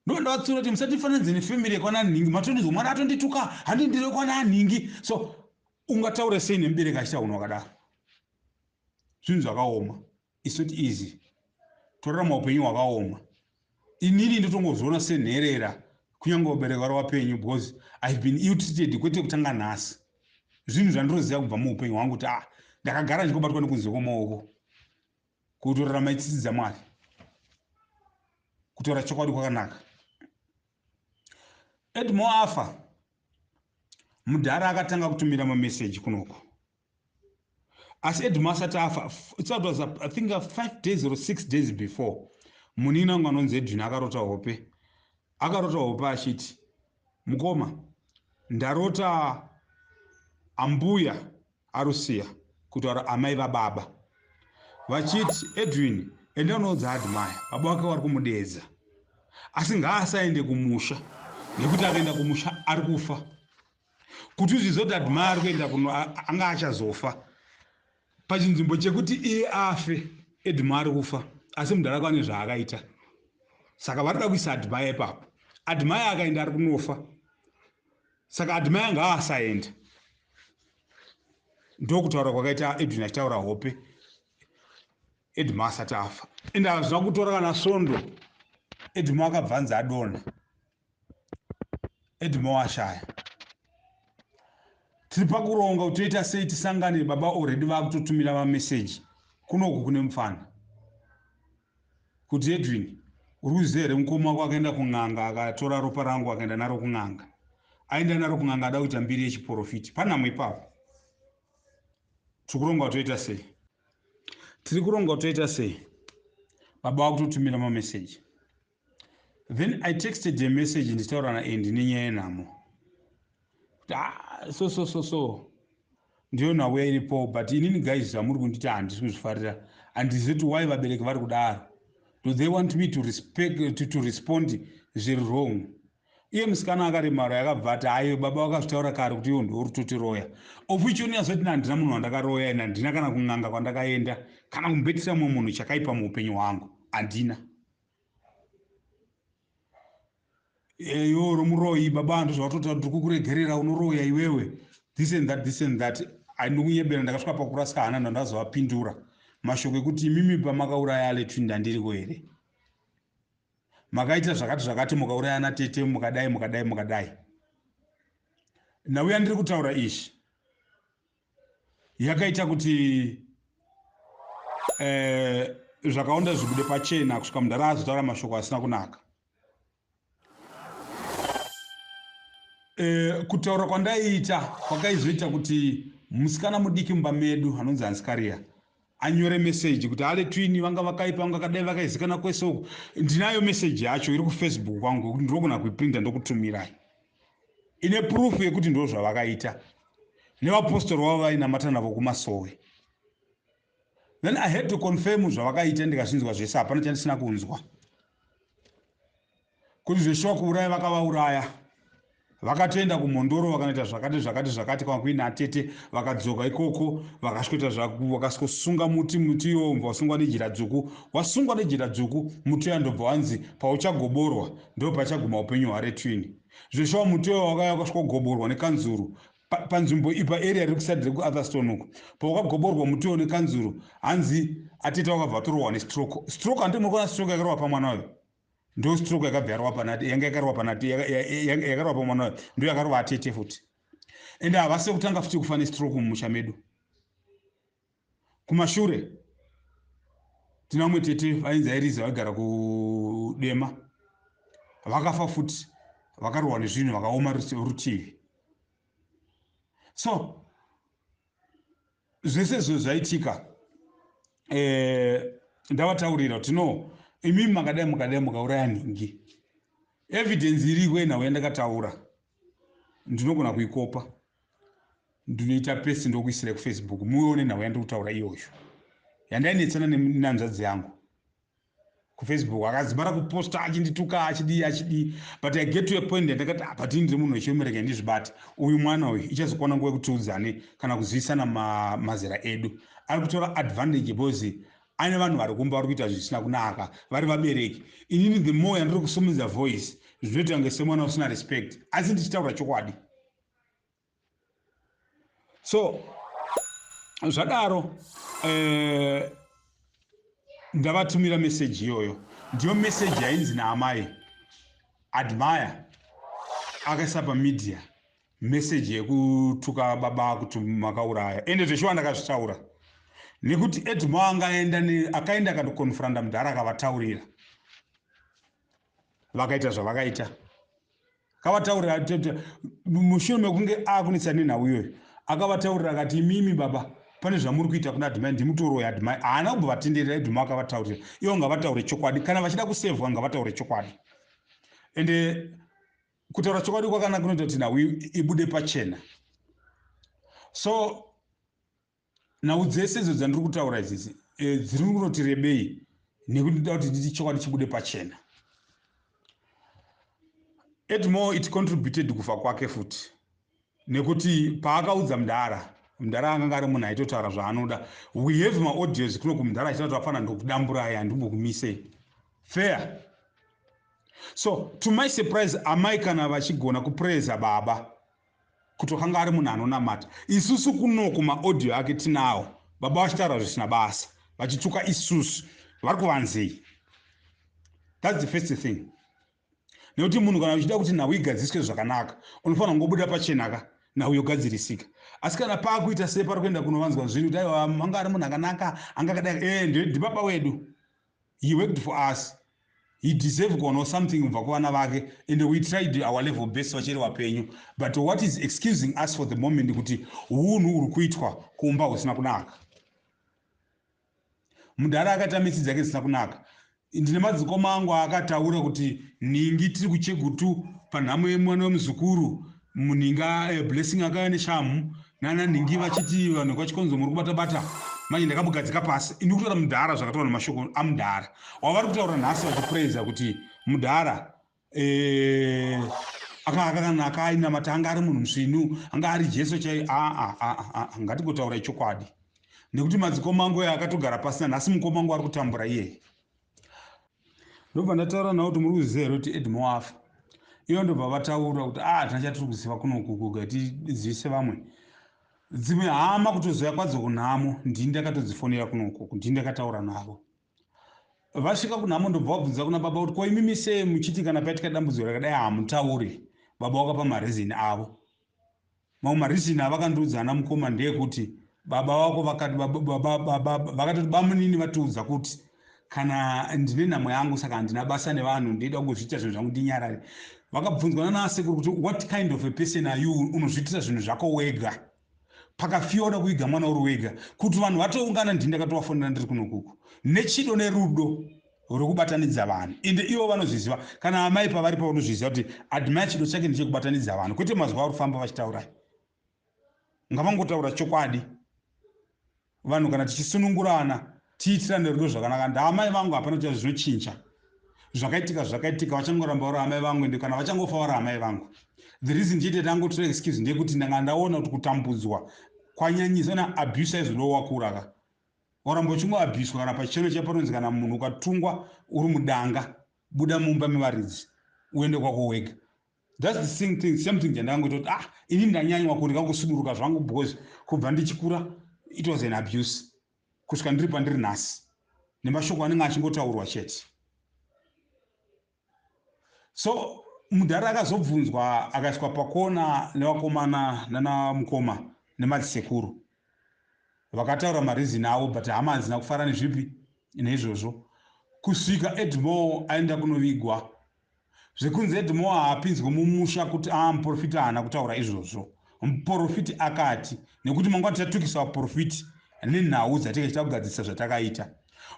ndobva ndavatsiura kuti musatifananidze nefamily yekwana Nhingi, matondizwa mwana atondituka, handindire kwana Nhingi. So ungataura sei nemubereki achita unhu wakadaro? Zvinhu zvakaoma. It's not easy. Torarama upenyu hwakaoma. Inini ndotongozviona senherera kunyange vabereki vari vapenyu, because I've been ill-treated kwete kutanga nhasi. Zvinhu zvandinoziva kubva muupenyu hwangu kuti ndakagara ndikobatwa nekunze kwemaoko, kutorarama itsitsi dzaMwari, kutaura chokwadi kwakanaka. Edmo afa, mudhara akatanga kutumira mameseji kunoko. As Edmo asati afa, it was I think 5 days or 6 days before, munini wangu anonzi Edwin akarota hope. Akarota hope achiti, mukoma, ndarota ambuya arusiya kutaura amai vababa. Vachiti, Edwin, enda unoudza Admire, baba wake vari kumudedza. Asi ngaasaende kumusha, nekuti akaenda kumusha ari kufa. Kuti uzvizoti Admire ari kuenda kuno anga achazofa. Pachinzvimbo chekuti iye afe, Edmire ari kufa, asi mudhara kwane zvaakaita. Saka varida kuisa Admire ipapo. Admire akaenda ari kunofa. Saka Admire ngaasaenda. Ndokutaura kwakaita Edwin achitaura hope, Edmo asati afa. Ende hazvina kutora kana svondo. Edmo akabvanza adonha. Edmo washaya. Tiri pakuronga kuti toita sei tisangane, baba already vakutotumira mameseji kunoku kune mufana kuti Edwin, uri kuziva here mukoma wako akaenda kun'anga akatora ropa rangu akaenda naro kun'anga. Aenda naro kun'anga ada kuita mbiri yechiprofiti. Panhamo ipapo. Tiri kuronga kuti toita sei? Tiri kuronga kuti toita sei? Baba vakutotumira mameseji. Then I texted a message ndichitaura naEndi nenyaya yenhamo. So ndiyo nhau iripo, but inini guys zvamuri kunditi handisi kuzvifarira. Handizivi kuti why vabereki vari kudaro. Do they want me to respond zviri wrong? iye musikana akaremara yakabva ati hayi baba wakazvitaura kare kuti iwo ndo uri totiroya ofichoni azoti handina munhu wandakaroya ine handina kana kun'anga kwandakaenda kana kumbetera mumwe munhu chakaipa muupenyu hwangu handina yoro muroyi baba ndozvatota ndiri kukuregerera unoroya iwewe this and that andikunyebera ndakasvika pakurasika hana ndandazovapindura mashoko ekuti imimi pamakauraya aletwi ndandiriko here makaita zvakati mukauraya ana tete mukadai nauya ndiri kutaura izvi yakaita kuti zvakaunda zvibude pachena kusvika mudhara azotaura mashoko asina kunaka kutaura kwandaiita kwakaizoita kuti musikana mudiki mumba medu anonzi Hansikariya anyore meseji kuti ale twini vanga vakaipa vanga kadai vakaizikana kwese uko ndinayo meseji yacho iri kuFacebook kwangu kuti ndinogona kuiprinta ndokutumirai ine proof yekuti ndo zvavakaita nevapostori vavo vainamata navo kumasowe then I had to confirm zvavakaita ndikazvinzwa zvese hapana chandisina kunzwa kuti zveshuwa kuuraya vakavauraya vakatoenda kumhondoro vakanoita zvakati kwanga kuina atete vakadzoka ikoko vakasvikoita zvaku vakasikosunga muti iwo mbva wasungwa nejira dzvuku wasungwa nejira dzvuku muti uya ndobva wanzi pauchagoborwa ndo pachaguma upenyu hwaretwini zveshuwa muti uyo wakasvika kugoborwa nekanzuru panzvimbo ipa area riri kusadire kuotherstone uko pawakagoborwa muti uyo nekanzuru hanzi atete wakabva atorwa nestroke handii munokona stroke yakarwa pamwana uyo ndo stroke yakabva yarwa panati yanga yakarwa panati yakarwa pamwana uyo ndo yakarwa atete futi ende havasi kutanga futi kufa nestroke mumusha medu kumashure tina umwe tete vainzi airiza vaigara kudema vakafa futi vakarwa nezvinhu vakaoma rutivi so zvese izvo zvaitika ndavataurira kuti no imimi makadai mukauraya nhingi evidence iriko inhau yandakataura ndinogona kuikopa ndinoita pesi ndokuisira kuFacebook muone nhau yandiri kutaura iyoyo yandainetsana nenhanzvadzi yangu kuFacebook akazibara kuposta achindituka achidi but I get to a point ndakati apati ndiri munhu wechiomereka ndizvibati uyu mwana uyu ichazokwana nguva yekutiudzane kana kuzivisana mazera edu ari kutora advantage because aine vanhu vari kumba vari kuita zvisina kunaka vari vabereki inini the more yandiri kusumudza voice zvinoita kunge semwana usina respect asi ndichitaura chokwadi so zvadaro ndavatumira meseji iyoyo ndiyo meseji yainzi naamai admire akaisa pamedia meseji yekutuka baba kuti makauraya ende zveshuwa ndakazvitaura nekuti edmo akaenda akatokonfranda mudhara akavataurira vakaita zvavakaita akavataurira mushure mekunge akunetsa nenhau iyoyo akavataurira akati imimi baba pane zvamuri kuita kuna admai ndimutoro yaadmai haana kumbovatenderera edmo akavataurira ivo ngavataure chokwadi kana vachida kusevhwa ngavataure chokwadi ende kutaura chokwadi kwakanaka kunoita kuti nhau ibude pachena so nhau dzese idzo dzandiri kutaura idzidzi dziri kunoti rebei nekuti ndoda kuti nditi chokwadi chibude pachena edmo it contributed kufa kwake futi nekuti paakaudza mudhara anganga ari munhu aitotaura zvaanoda we have maaudios kuno kumudhara achita kuti vafanira ndokudamburai handimbokumisei fair so to my surprise amai kana vachigona kupraisa baba kutokanga ari munhu anonamata isusu kunoko maaudio ake tinawo baba vachitaura zvisina basa vachituka isusu vari kuvanzei that's the first thing nekuti munhu kana uchida kuti nhau igadziswe zvakanaka unofanira kungobuda pachenaka nhau yogadzirisika asi kana paakuita sei pari kuenda kunovanzwa zvinhu kuti aiwa anga ari munhu akanaka angakadai ndibaba wedu he worked for us he deserve kuonawo something kubva kuvana vake and we tried our level best vachiri vapenyu but what is excusing us for the moment kuti unhu uri kuitwa kuumba husina kunaka mudhara akaita mitsi dzake dzisina kunaka ndine madzikoma angu akataura kuti ningi tiri kuchegutu panhamo yemwana wemuzukuru muninga blessing akauya neshamhu nana ningi vachiti vanhu kwachikonzo muri kubata-bata manje ndakamugadzika pasi ini kutaura mudhara zvakataura nemashoko amudhara wavari kutaura nhasi vachipraisa kuti mudhara akakanaka aina matanga ari munhu musvinu anga ari Jesu chai ngatingotaura chokwadi nekuti madzikoma angu akatogara pasina nhasi mukoma angu ari kutambura iye. Ndobva ndataura nawo kuti muri kuziva kuti Edmo afa. Iyo ndobva vataura kuti tinachatiri kuziva kunoku gatizivise vamwe. Dzimwe hama kutoziva kwadzo kunhamo ndini ndakatodzifonera kunoku ndini ndakataura navo. Vasvika kunhamo ndobva vabvunza kuna baba kuti ko imimi sei muchiti kana paitika dambudziko rakadai hamutaure. Baba vakapa marizini avo. Mamwe marizini avakandiudza ana mukoma ndeyekuti baba vako vakatoti bamunini vatiudza kuti kana ndine nhamo yangu saka handina basa nevanhu ndeida kungozviita zvinhu zvangu ndinyarare. Vakabvunzwa nanasekuru kuti what kind of a person are you, unozviitira zvinhu zvako wega pakafiwa uda kuiga mwana uri wega, kuti vanhu vatoungana ndini ndakatovafonera ndiri kunokuku nechido nerudo rwekubatanidza vanhu ende ivo vanozviziva. Kana amai pavari pavanozviziva kuti adimai chido chake ndechekubatanidza vanhu kwete mazuva ari kufamba vachitaura. Ngavangotaura chokwadi vanhu kana tichisunungurana tiitirane rudo zvakanaka. Ndaamai vangu hapana kuti zvinochinja. Zvakaitika vachangoramba vari amai vangu ende kana vachangofa vari amai vangu. The reason chete tangotora excuse ndeyekuti ndanga ndaona kuti kutambudzwa kwanyanyisa na abuse aizodo wakuraka. Waramba uchingoabhiswa kana pachicheno chaparonzi kana munhu ukatungwa uri mudanga buda mumba mevaridzi uende kwako wega. That's the same thing chandangoti ini ndanyanywa kuti kangosuduruka zvangu because kubva ndichikura it was an abuse kusvika ndiri pandiri nhasi nemashoko anenge achingotaurwa chete. So mudhara akazobvunzwa akaiswa pakona nevakomana nanamukoma nemadzisekuru vakataura marizini avo but hama hadzina kufara nezvipi neizvozvo kusvika Edmo aenda kunovigwa. Zvekunzi Edmo haapinzwe mumusha kuti muprofiti haana kutaura izvozvo. Muprofiti akati nekuti mangwana tichatukisa vaprofiti nenhau dzatinga kugadzisa zvatakaita.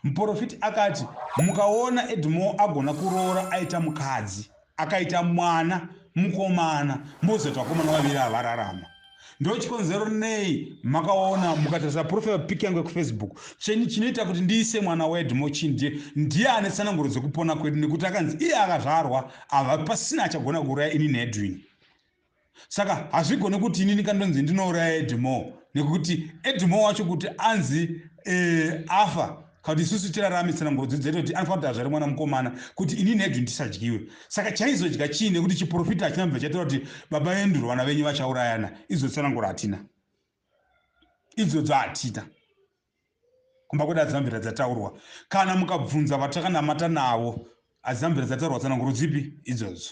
Muprofiti akati mukaona Edmo agona kuroora aita mukadzi akaita mwana mukomana mbozoti vakomana vaviri avararama. Ndo chikonzero nei makaona mukatarisa profile pic yangu kufacebook chinoita kuti ndiise mwana waEdmo chindie ndiye ane tsananguro dzekupona kwedu nekuti akanzi iye akazvarwa ava pasina achagona kuuraya ini neEdwin. Saka hazvigone kuti inini kandonzi ndinouraya Edmo nekuti Edmo wacho kuti anzi afa kuti isusu tirarame tsananguro dzedu kuti anofanira kuti azvare mwana mukomana kuti ini neEdwin tisadyiwe. Saka chaizodya chii nekuti chiprofita hachina mbva chataura kuti baba enduro vana venyu vachaurayana. Idzo tsananguro hatina, idzodzo hatina kumba kweda hadzambira dzataurwa. Kana mukabvunza vatakanamata navo hadzambira dzataurwa tsananguro dzipi idzodzo.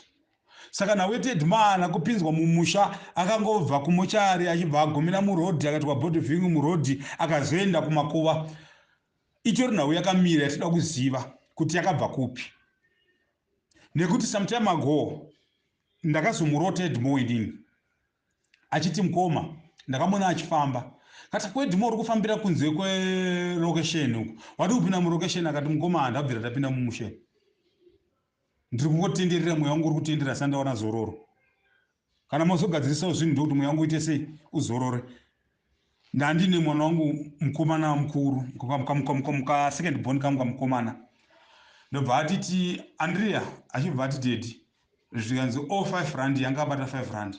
Saka nawete Edmo haana kupinzwa mumusha akangobva kumochari achibva agumira murodhi akati kwabhodhi vingi murodhi akazoenda kumakuva. Itori nhau yakamira yatida kuziva kuti yakabva kupi. Nekuti sometime ago ndakazomurota Edmo inini achiti mukoma ndakamona achifamba kati kweEdmo uri kufambira kunze kwelocation uku wadi kupinda mulocation akati mukoma handabvira tapinda mumusha ndiri kungotenderera mweya wangu uri kutenderera sandaona zororo. Kana mazogadzirisawo zvinhu ndokuti mweya wangu uite sei uzorore. Ndandine mwana wangu mukomana mukuru muka second born kangu mukomana ndobva atiti Andrea achibva ati dedi zvikanzi 5 rand yanga abata 5 rand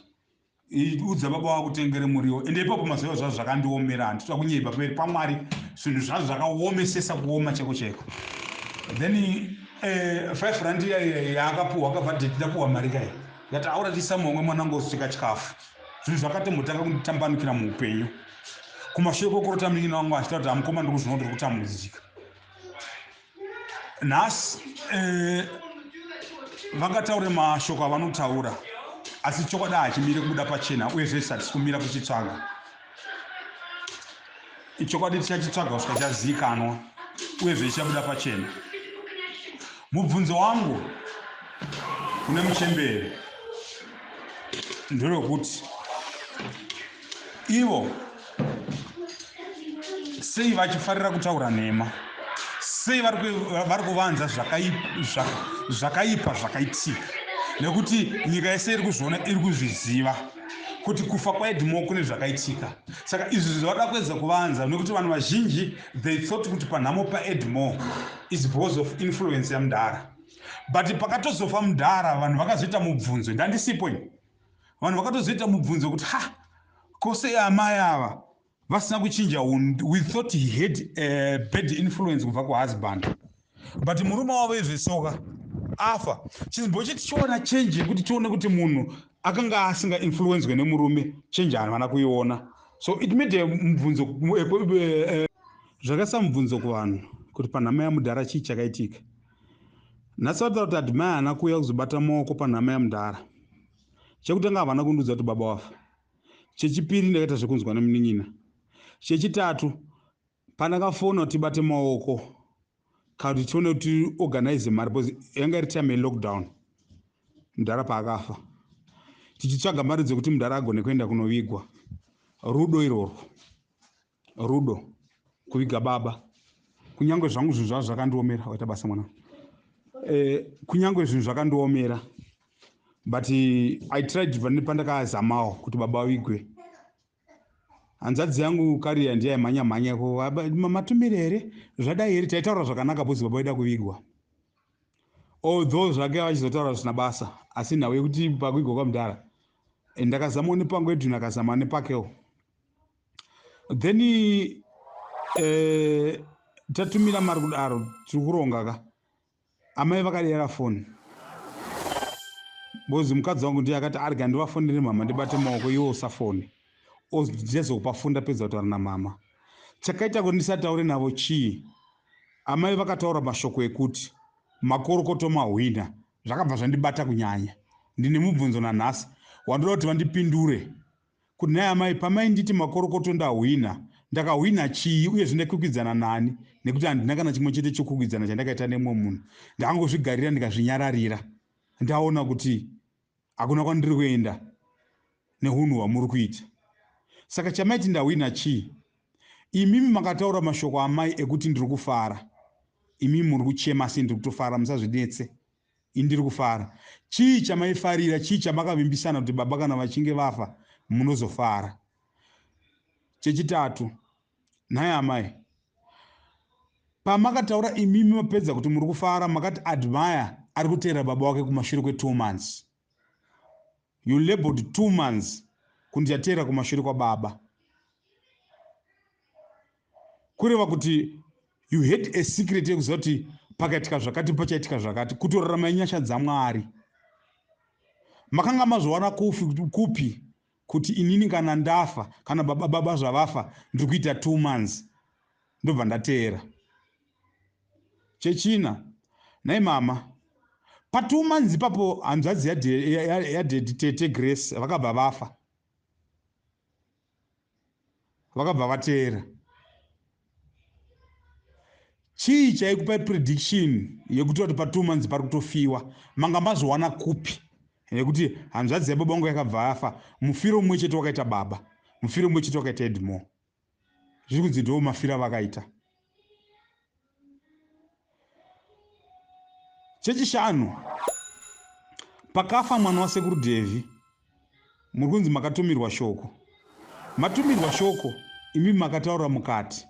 udza baba wako kutengere muriwo ende ipapo mazuva zvazvo zvakandiomera handitoda kunyeba pamberi paMwari zvinhu zvazvo zvakaomesesa kuoma cheko cheko. Then 5 rand yaakapuhwa akabva dedi ndapuhwa mari kai yati aura tisamomwe mwanangu osvika chikafu. Zvinhu zvakatomutanga kunditambanukira muupenyu. Kumashure kwokurota munin'ina wangu achitaura kuti mukoma ndokuzvino ndiri kutambudzika. Nhasi vakataura mashoko avanotaura asi chokwadi hachimire kubuda pachena uye zvese hatisi kumira kuchitsvaga. Chokwadi tichachitsvaga kusvika chazivikanwa uye zvese chichabuda pachena. Mubvunzo wangu kune muchemberi nderekuti ivo sei vachifarira kutaura nhema, sei vari kuvanza zvakaipa zvakaitika, nekuti nyika yese iri kuzviona iri kuzviziva kuti kufa kwaEdmo kune zvakaitika. Saka izvi zvavada kuedza kuvanza nekuti vanhu vazhinji they thought kuti panhamo paEdmo is because of influence yamudhara, but pakatozofa mudhara vanhu vakazoita mubvunzo ndandisipo ini vanhu vakatozoita mubvunzo kuti ha kose amai ava vasina kuchinja unhu. We thought he had a bad influence kubva kuhusband, but murume wavo izvesoka afa chizimbo chetichiona change yekuti tione kuti munhu akanga asinga influencwe nemurume change havana kuiona. So it made a mubvunzo zvakaisa mubvunzo kuvanhu kuti panhama yamudhara chii chakaitika. Nhasi vataura kuti adimai haana kuuya kuzobata maoko panhama yamudhara. Chekutanga havana kundiudza kuti baba wafa. Chechipiri ndakaita zvekunzwa nemunin'ina. Chechitatu pandakafona kuti tibate maoko kuti tione kuti organize mari because yanga iri time yelockdown mudhara paakafa, tichitsvaga mari dzekuti mudhara agone kuenda kunovigwa. Rudo irorwo, rudo kuviga baba. Kunyange zvangu zvinhu zvazvo zvakandiomera, waita basa mwana. Kunyange zvinhu zvakandiomera, but I tried pandakazamawo kuti baba avigwe. Hanzvadzi yangu Kariya ndiye mhanya ko matumire here zvadai here taitaura zvakanaka bhozi baba ida kuvigwa. Although zvake vachizotaura zvisina basa asi nhau yekuti pakuvigwa kwamudhara ndakazamawo nepangu edhu nakazama nepakewo. Then tatumira mari kudaro tiri kuronga ka amai vakadera foni bozi mukadzi wangu ndiye akati arga ndivafonere mama ndibate maoko iwo usafoni ndizokupafunda pedza kutaura namama. Chakaita kuti ndisataure navo chii, amai vakataura mashoko ekuti makorokoto mahwina. Zvakabva zvandibata kunyanya. Ndine mubvunzo nanhasi wandoda kuti vandipindure kuti naye amai pamai nditi makorokoto ndahwina, ndakahwina chii uye zvindakwikwidzaana nani, nekuti handina kana chimwe chete chokwikwidzana chandakaita nemwe munhu. Ndangozvigarira ndikazvinyararira ndaona kuti hakuna kwandiri kuenda neunhu hwamuri kuita. Saka chamaiti ndahwina chii? Imimi makataura mashoko amai ekuti ndiri kufara, imimi muri kuchema asi ndiri kutofara, musazvidetse. Indiri kufara. Chii chamaifarira? Chii chamakavimbisana kuti baba kana vachinge vafa munozofara? Chechitatu, nhai amai, pamakataura imimi mapedza kuti muri kufara makati admire ari kuteera baba wake kumashure kwe2 months. You labeled 2 months kuti yateera kumashure kwababa. Kureva kuti you had a secret yekuziva kuti pakaitika zvakati pachaitika zvakati, kutorarama nyasha dzaMwari. Makanga mazvowana kupi kuti inini kana ndafa kana baba zvavafa ndiri kuita 2 months ndobva ndateera. Chechina, nhai mama, pa2 months ipapo hanzvadzi yadhedi tete Grace vakabva vafa, vakabva vateera. Chii chaikupa prediction yekuti kuti pa2 months pari kutofiwa? Manga mazvowana kupi yekuti hanzvadzi yababa vangu yakabva yafa, mufiro mumwe chete wakaita baba, mufiro mumwe chete wakaita Edmore. Zviri kunzi ndiwo mafiro avakaita. Chechishanu, pakafa mwana wasekuru Devi muri kunzi makatumirwa shoko. Matumirwa shoko imimi makataura mukati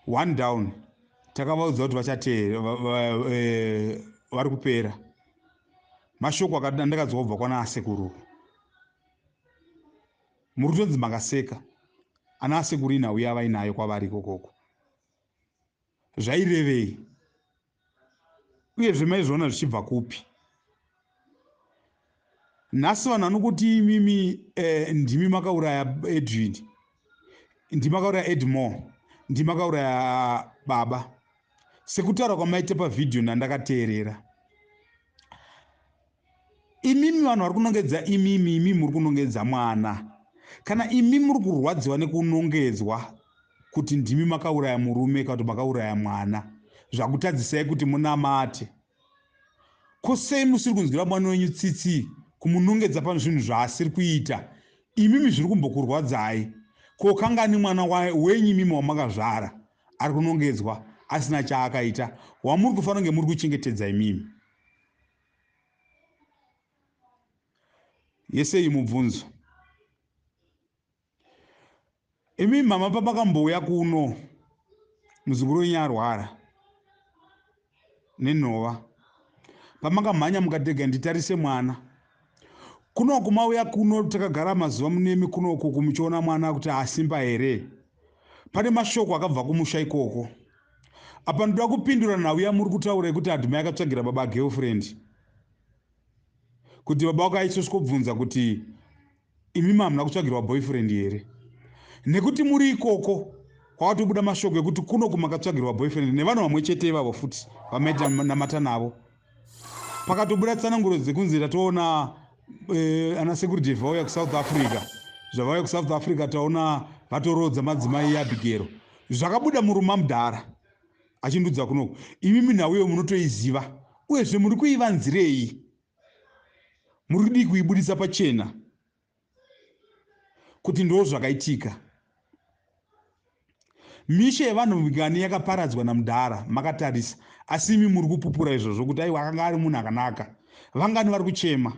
1 down takavaudza kuti vachateera vari kupera. Mashoko akandakadzwa kubva kwana asekuru. Muri kutonzi makaseka. Ana asekuru inhau yavainayo kwavari ikokoko. Zvairevei? Uye zvemaizviona zvichibva kupi? Nhasi vanhu vanokuti imimi ndimi makauraya Edwin, ndimi makauraya Edmore, ndimi makauraya baba. Sekutaura kwamaite pavhidhiyo nandakateerera. Imimi vanhu vari kunongedza imimi muri kunongedza mwana. Kana imimi muri kurwadziwa nekunongedzwa kuti ndimi makauraya murume kana kuti makauraya mwana, zvakutadzisai kuti munamate. Kosei musiri kunzwira mwana wenyu tsitsi kumunongedza pazvinhu zvaasiri kuita? Imimi zviri kumbokurwadzai. Ko kangani mwana wenyu imimi wamakazvara ari kunongedzwa asina chaakaita, wamuri kufanira kunge muri kuchengetedza imimi? Yese iyi mubvunzo. Imimi mama papakambouya kuno muzukuru wenyu arwara, nenhova. Pamakamhanya mukatega nditarise mwana. Kuno kumauya kuno takagara mazuva munemi kunoko kumuchiona mwana kuti asimba here. Pane mashoko akabva kumusha ikoko. Apa ndoda kupindura nauya muri kutaura kuti adhimai akatsvagira baba girlfriend. Kuti baba wako aisosvobvunza kuti imi hamuna kutsvagirwa boyfriend here. Nekuti muri ikoko kwatobuda mashoko ekuti kuno kumakatsvagirwa boyfriend nevanhu vamwe chete ivavo futi vamaita namata navo. Pakatobuda tsananguro dzekunzi tatoona ana security vauya kuSouth Africa. Zvavauya kuSouth Africa taona vatorodza madzimai eAbigail. Zvakabuda murume mudhara achindudza kunoko. Imi nhau munotoiziva. Uyezve muri kuivanzirei? Muri kudi kuibudisa pachena kuti ndo zvakaitika. Mishe yevanhu mugani yakaparadzwa namudhara makatarisa, asi imi muri kupupura izvozvo kuti aiwa akanga ari munhu akanaka. Vangani vari kuchema.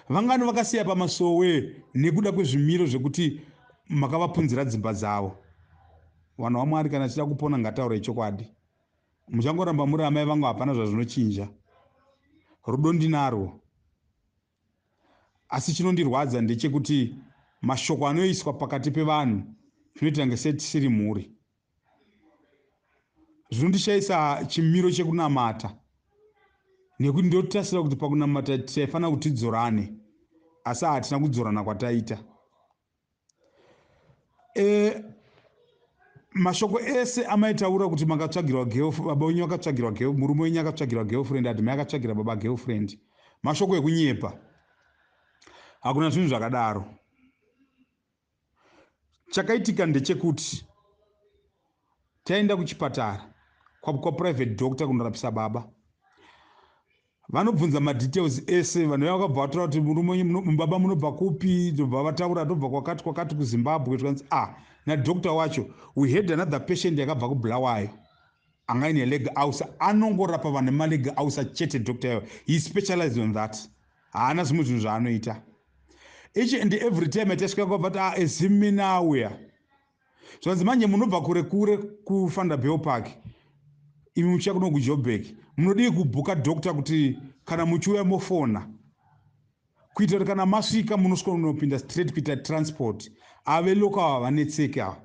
Vangani vakasiya pamasowe nekuda kwezvimiro zvekuti makavapunzira dzimba dzavo. Vanhu vaMwari kana chida kupona ngataure chokwadi. Muchangoramba muri amai vangu hapana zvazvinochinja. Rudo ndinarwo. Asi chinondirwadza ndechekuti mashoko anoiswa pakati pevanhu zvinoita ngeseti mhuri. Zvinondishaisa chimiro chekunamata. Nekuti ndotasira kuti pakunamata taifanira kuti tidzorane. Asi hatina kudzorana kwataita. Mashoko ese amaitaura kuti makatsvagirwa girlfriend, baba wenyu akatsvagirwa girlfriend, murume wenyu akatsvagirwa girlfriend, adhimai akatsvagira baba girlfriend. Mashoko ekunyepa. Hakuna zvinhu zvakadaro. Chakaitika ndechekuti taenda kuchipatara kwa private doctor kunorapisa baba. Vanobvunza madetails ese, vanhu vakabva vataura kuti murume baba munobva kupi, ndobva vataura tobva kwakati kuZimbabwe. Twanzi na doctor wacho, we had another patient yakabva kuBulawayo. Anga ine leg ulcer, anongorapa vanhu maleg ulcer chete doctor. He specialized on that. Haana zvimwe zvinhu zvaanoita. Each and every time atasvika kwabva eziminawea. Zvanzi manje munobva kure kuVanderbilt Park. Imi muchiya kuno kuJoburg. Munodii kubhuka doctor kuti kana muchiuya mofona. Kuitira kana masvika munosvika munopinda straight kuita transport. Ave local vanetseka.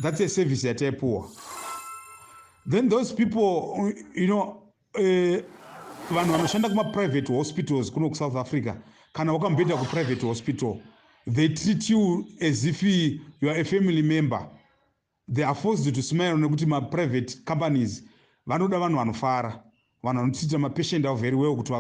That's a service yataipuwa. Then those people, vanhu vanoshanda kuma-private hospitals kuno kuSouth Africa, kana wakambenda ku-private hospital, they treat you as if you are a family member. They are forced to smile nekuti ma-private companies vanoda vanhu vanofara, vanhu vanotreata ma-patient avo very well kuti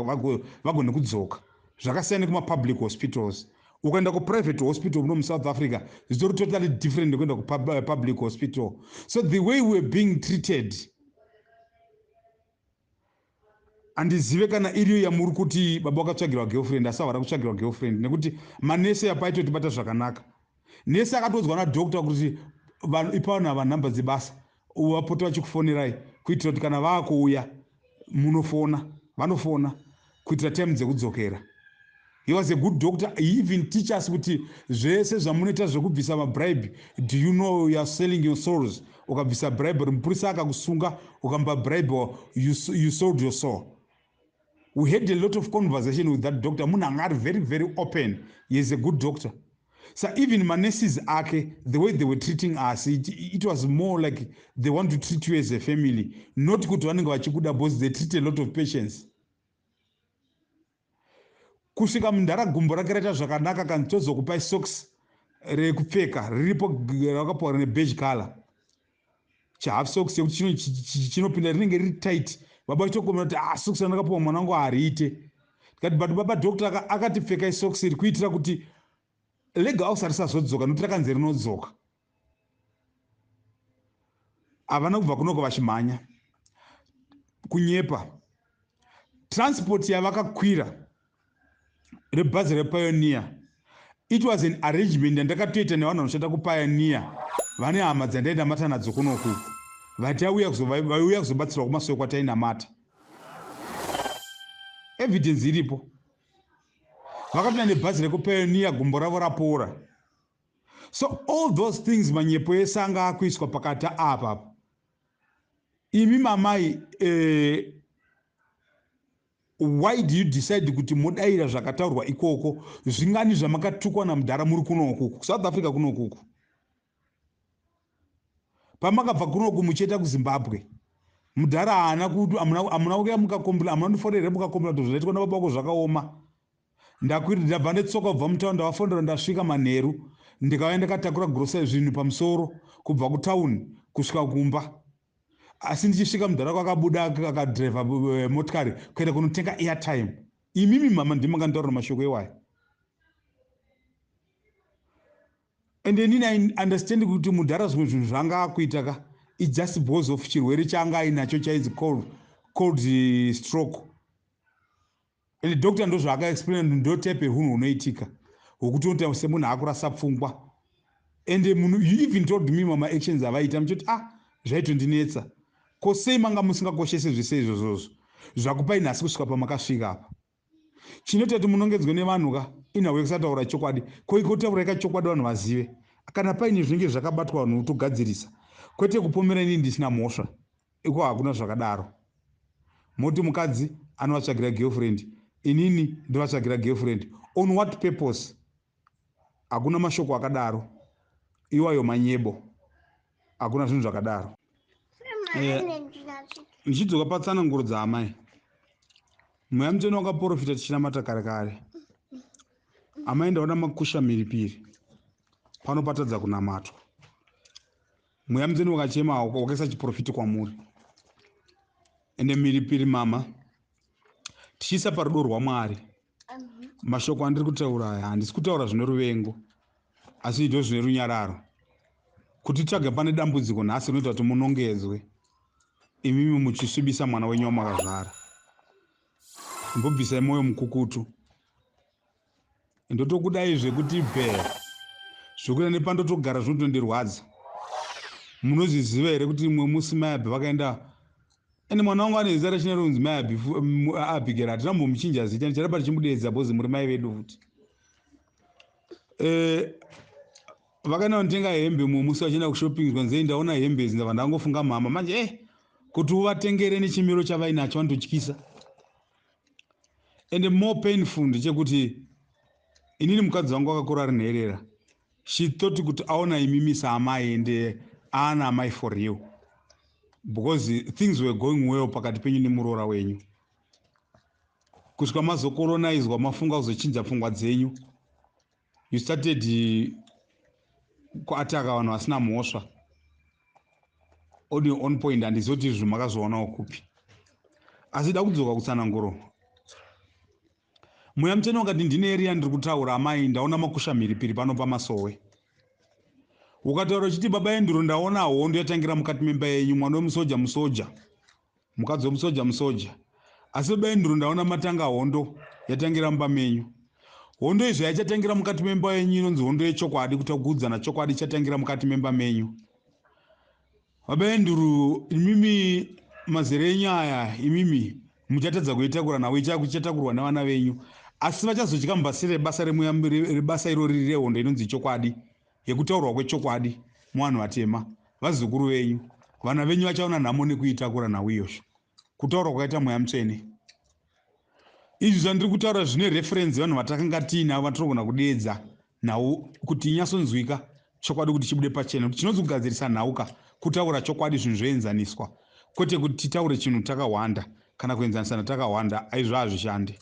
vagone kudzoka. Zvakasiyana kuma-public hospitals. Ukaenda ku-private hospital muno muSouth Africa, zvitori totally different nekuenda ku-public hospital. So the way we are being treated, handizive kana iriyo yamuri kuti baba wakatsvagirwa girlfriend asi havada kutsvagirwa girlfriend, nekuti manese apaitotibata zvakanaka. Nese akatodzwa nadokta kuti ipawo nava nhamba dzebasa vapota vachikufonirai kuitira kuti kana vaakuuya munofona, vanofona kuitira time dzekudzokera. He was a good doctor. He even teach us kuti zvese zvamunoita zvekubvisa mabribe, do you know you are selling your souls? Ukabvisa bribe, mupurisa akakusunga ukamba bribe, you sold your soul. We had a lot of conversation with that doctor. Munanga very, very open. He is a good doctor. So even manesis ake, the way they were treating us, it was more like they want to treat you as a family. Not kuti vanenge vachikuda boss, they treat a lot of patients. Kusvika mundara gumbo rake raita zvakanaka kana tozokupai socks rekupfeka riripo rakapiwa rine beige color. Half socks yekuti chinopinda rinenge riri tight. Baba chitokomera kuti socks randakapiwa mwana wangu hariite. Tikati but baba doctor akatipfeka socks iri kuitira kuti leg ulcer risazodzoka nokuti rakanzi rinodzoka. Havana kubva kunoko vachimhanya. Kunyepa. Transport yavakakwira rebhazi rePioneer, it was an arrangement yandakatoita nevanhu vanoshanda kuPioneer, vane hama dzandainamata nadzo kunoku, vaiuya kuzobatsirwa kumasoko kwatainamata. Evidence iripo. Vakapinda nebhazi rekuPioneer, gumbo ravo rapora. So all those things manyepo ese anga akuiswa pakati apa. imi mamai why do you decide kuti modaira zvakataurwa ikoko zvingani zvamakatukwa namudhara muri kuno ukuku South Africa kuno ukuku pamakabva kuno uku muchienda kuZimbabwe mudhara haana kuti amuna kuya mukakombla amuna ndiforere mukakombla kuti zvinoitwa nababa vako zvakaoma ndakwira ndabva ndetsoka kubva mutaundi ndavafondera ndasvika manheru ndikauya ndakatakura grocery zvinhu pamusoro kubva kutauni kusvika kumba asi ndichisvika mudhara kwakabuda akadhiraivha motikari kuenda kunotenga airtime imimi mama ndimakandaurira mashoko ewayo and then I understand kuti mudhara zvimwe zvinhu zvanga akuita ka it's just because of chirwere changa ainacho chainzi cold stroke and doctor ndo zvaakaexplain ndo type hunhu hunoitika hwokuti unoita semunhu akurasa pfungwa and you even told me mama actions avaita muchoti zvaitondinetsa ko sei manga musingakoshese zvese izvozvozvo zvakupai nhasi kusvika pamakasvika apa chinoita kuti munongedzwe nevanhu ka inhau yekusataura chokwadi ko ikotaura chokwadi vanhu vazive kana paine zvinenge zvakabatwa vanhu kutogadzirisa kwete kupomera inini ndisina mhosva iko hakuna zvakadaro moti mukadzi anovatsvagira girlfriend inini ndovatsvagira girlfriend on what purpose hakuna mashoko akadaro iwayo manyebo hakuna zvinhu zvakadaro ndichidzoka patsananguro dzaamai mweya muteno wakaprofita tichinamata kare kare amai ndaona makusha mhiripiri pano patadza kunamatwa mweya muteno wakachema wakaisa chiprofiti kwamuri ende mhiripiri mama tichiisa parudo rwaMwari mashoko andiri kutaura aya handisi kutaura zvine ruvengo asi ndo zvine runyararo kuti tsvage pane dambudziko nhasi rinoita kuti munongedzwe imimi muchisvibisa mwana wenyu wamakazvara mbobvisai mwoyo mukukutu ndotokudai zvekuti zvokuda nepandotogara zvinotondirwadza munozviziva here kuti imwe musi mayabhi vakaenda ende mwana wangu ane zita rachinarunzi mayabhi Abigail hatinambomuchinja zita nicharamba tichimudeedza bhozi muri mai vedu futi vakaenda kunotenga hembe mumwe musi vachienda kushopping kwanzei ndaona hembe idzi ndabva ndangofunga mama manje kuti uvatengere nechimiro chavainacho vanototyisa and more painful ndechekuti inini mukadzi wangu akakura ari nherera she thought kuti aona imimi saamai ende aana amai for real because things were going well pakati penyu nemuroora wenyu kusvika mazokoronaizwa mafunga kuzochinja pfungwa dzenyu you started kuataka vanhu vasina mhosva on point handizivi kuti zvinhu makazvionawo kupi asi da kudzoka kutsananguro mweya muteno wakati ndine eriya ndiri kutaura amai ndaona makusha mhiripiri pano pamasowe ukataura uchiti baba enduro ndaona hondo yatangira mukati memba yenyu mwana wemusoja mukadzi wemusoja asi baba enduro ndaona matanga hondo yatangira mumba menyu hondo izvo yachatangira mukati memba yenyu inonzi hondo yechokwadi kutakuudzana chokwadi chatangira mukati memba menyu baba enduro imimi mazere enyu aya imimi muchatadza kuitakura nawo ichatakurwa nevana venyu asi vachazotya mubasire basa rebasa irori rehondo inonzi chokwadi yekutaurwa kwechokwadi muvanhu vatema vazukuru venyu vana venyu vachaona nhamo nekuitakura nawo iyozvo kutaurwa kwakaita mweya mutsvene izvi zvandiri kutaura zvine referensi vanhu vatakanga tiinavo vatinogona kudeedza nawo kuti inyatsonzwika chokwadi kuti chibude pachena kuti chinonzi kugadzirisa nhauka kutaura chokwadi zvinhu zvoenzaniswa kwete kuti titaure chinhu takawanda kana kuenzanisana takawanda aizvo hazvishande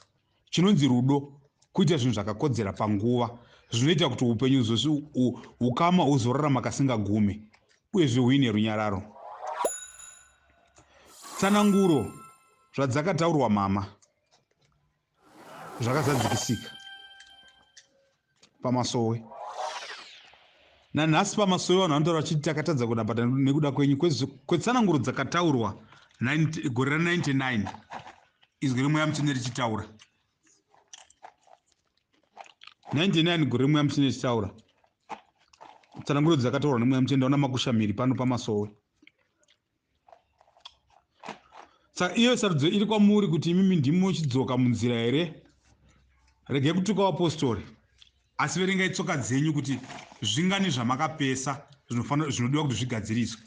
chinonzi rudo kuita zvinhu zvakakodzera panguva zvinoita kuti upenyu zosi ukama huzorarama kasingagume uyezve huine runyararo tsananguro zvadzakataurwa mama zvakazadzikisika pamasowe nanhasi pamasowe vanhu vanotaura vachiti takatadza kudabata nekuda kwenyu kwetsananguro dzakataurwa gore ra99 izwi remweya mutsvene richitaura 99 gore remweya mutsvene richitaura tsananguro dzakataurwa nemweya mutsvene ndaona makusha mhiri pano pamasowe saka iyo sarudzo iri kwamuri kuti imimi ndimi muchidzoka munzira here regai kutuka vapostori asi verengai tsoka dzenyu kuti zvingani zvamakapesa zvinodiwa kuti zvigadziriswe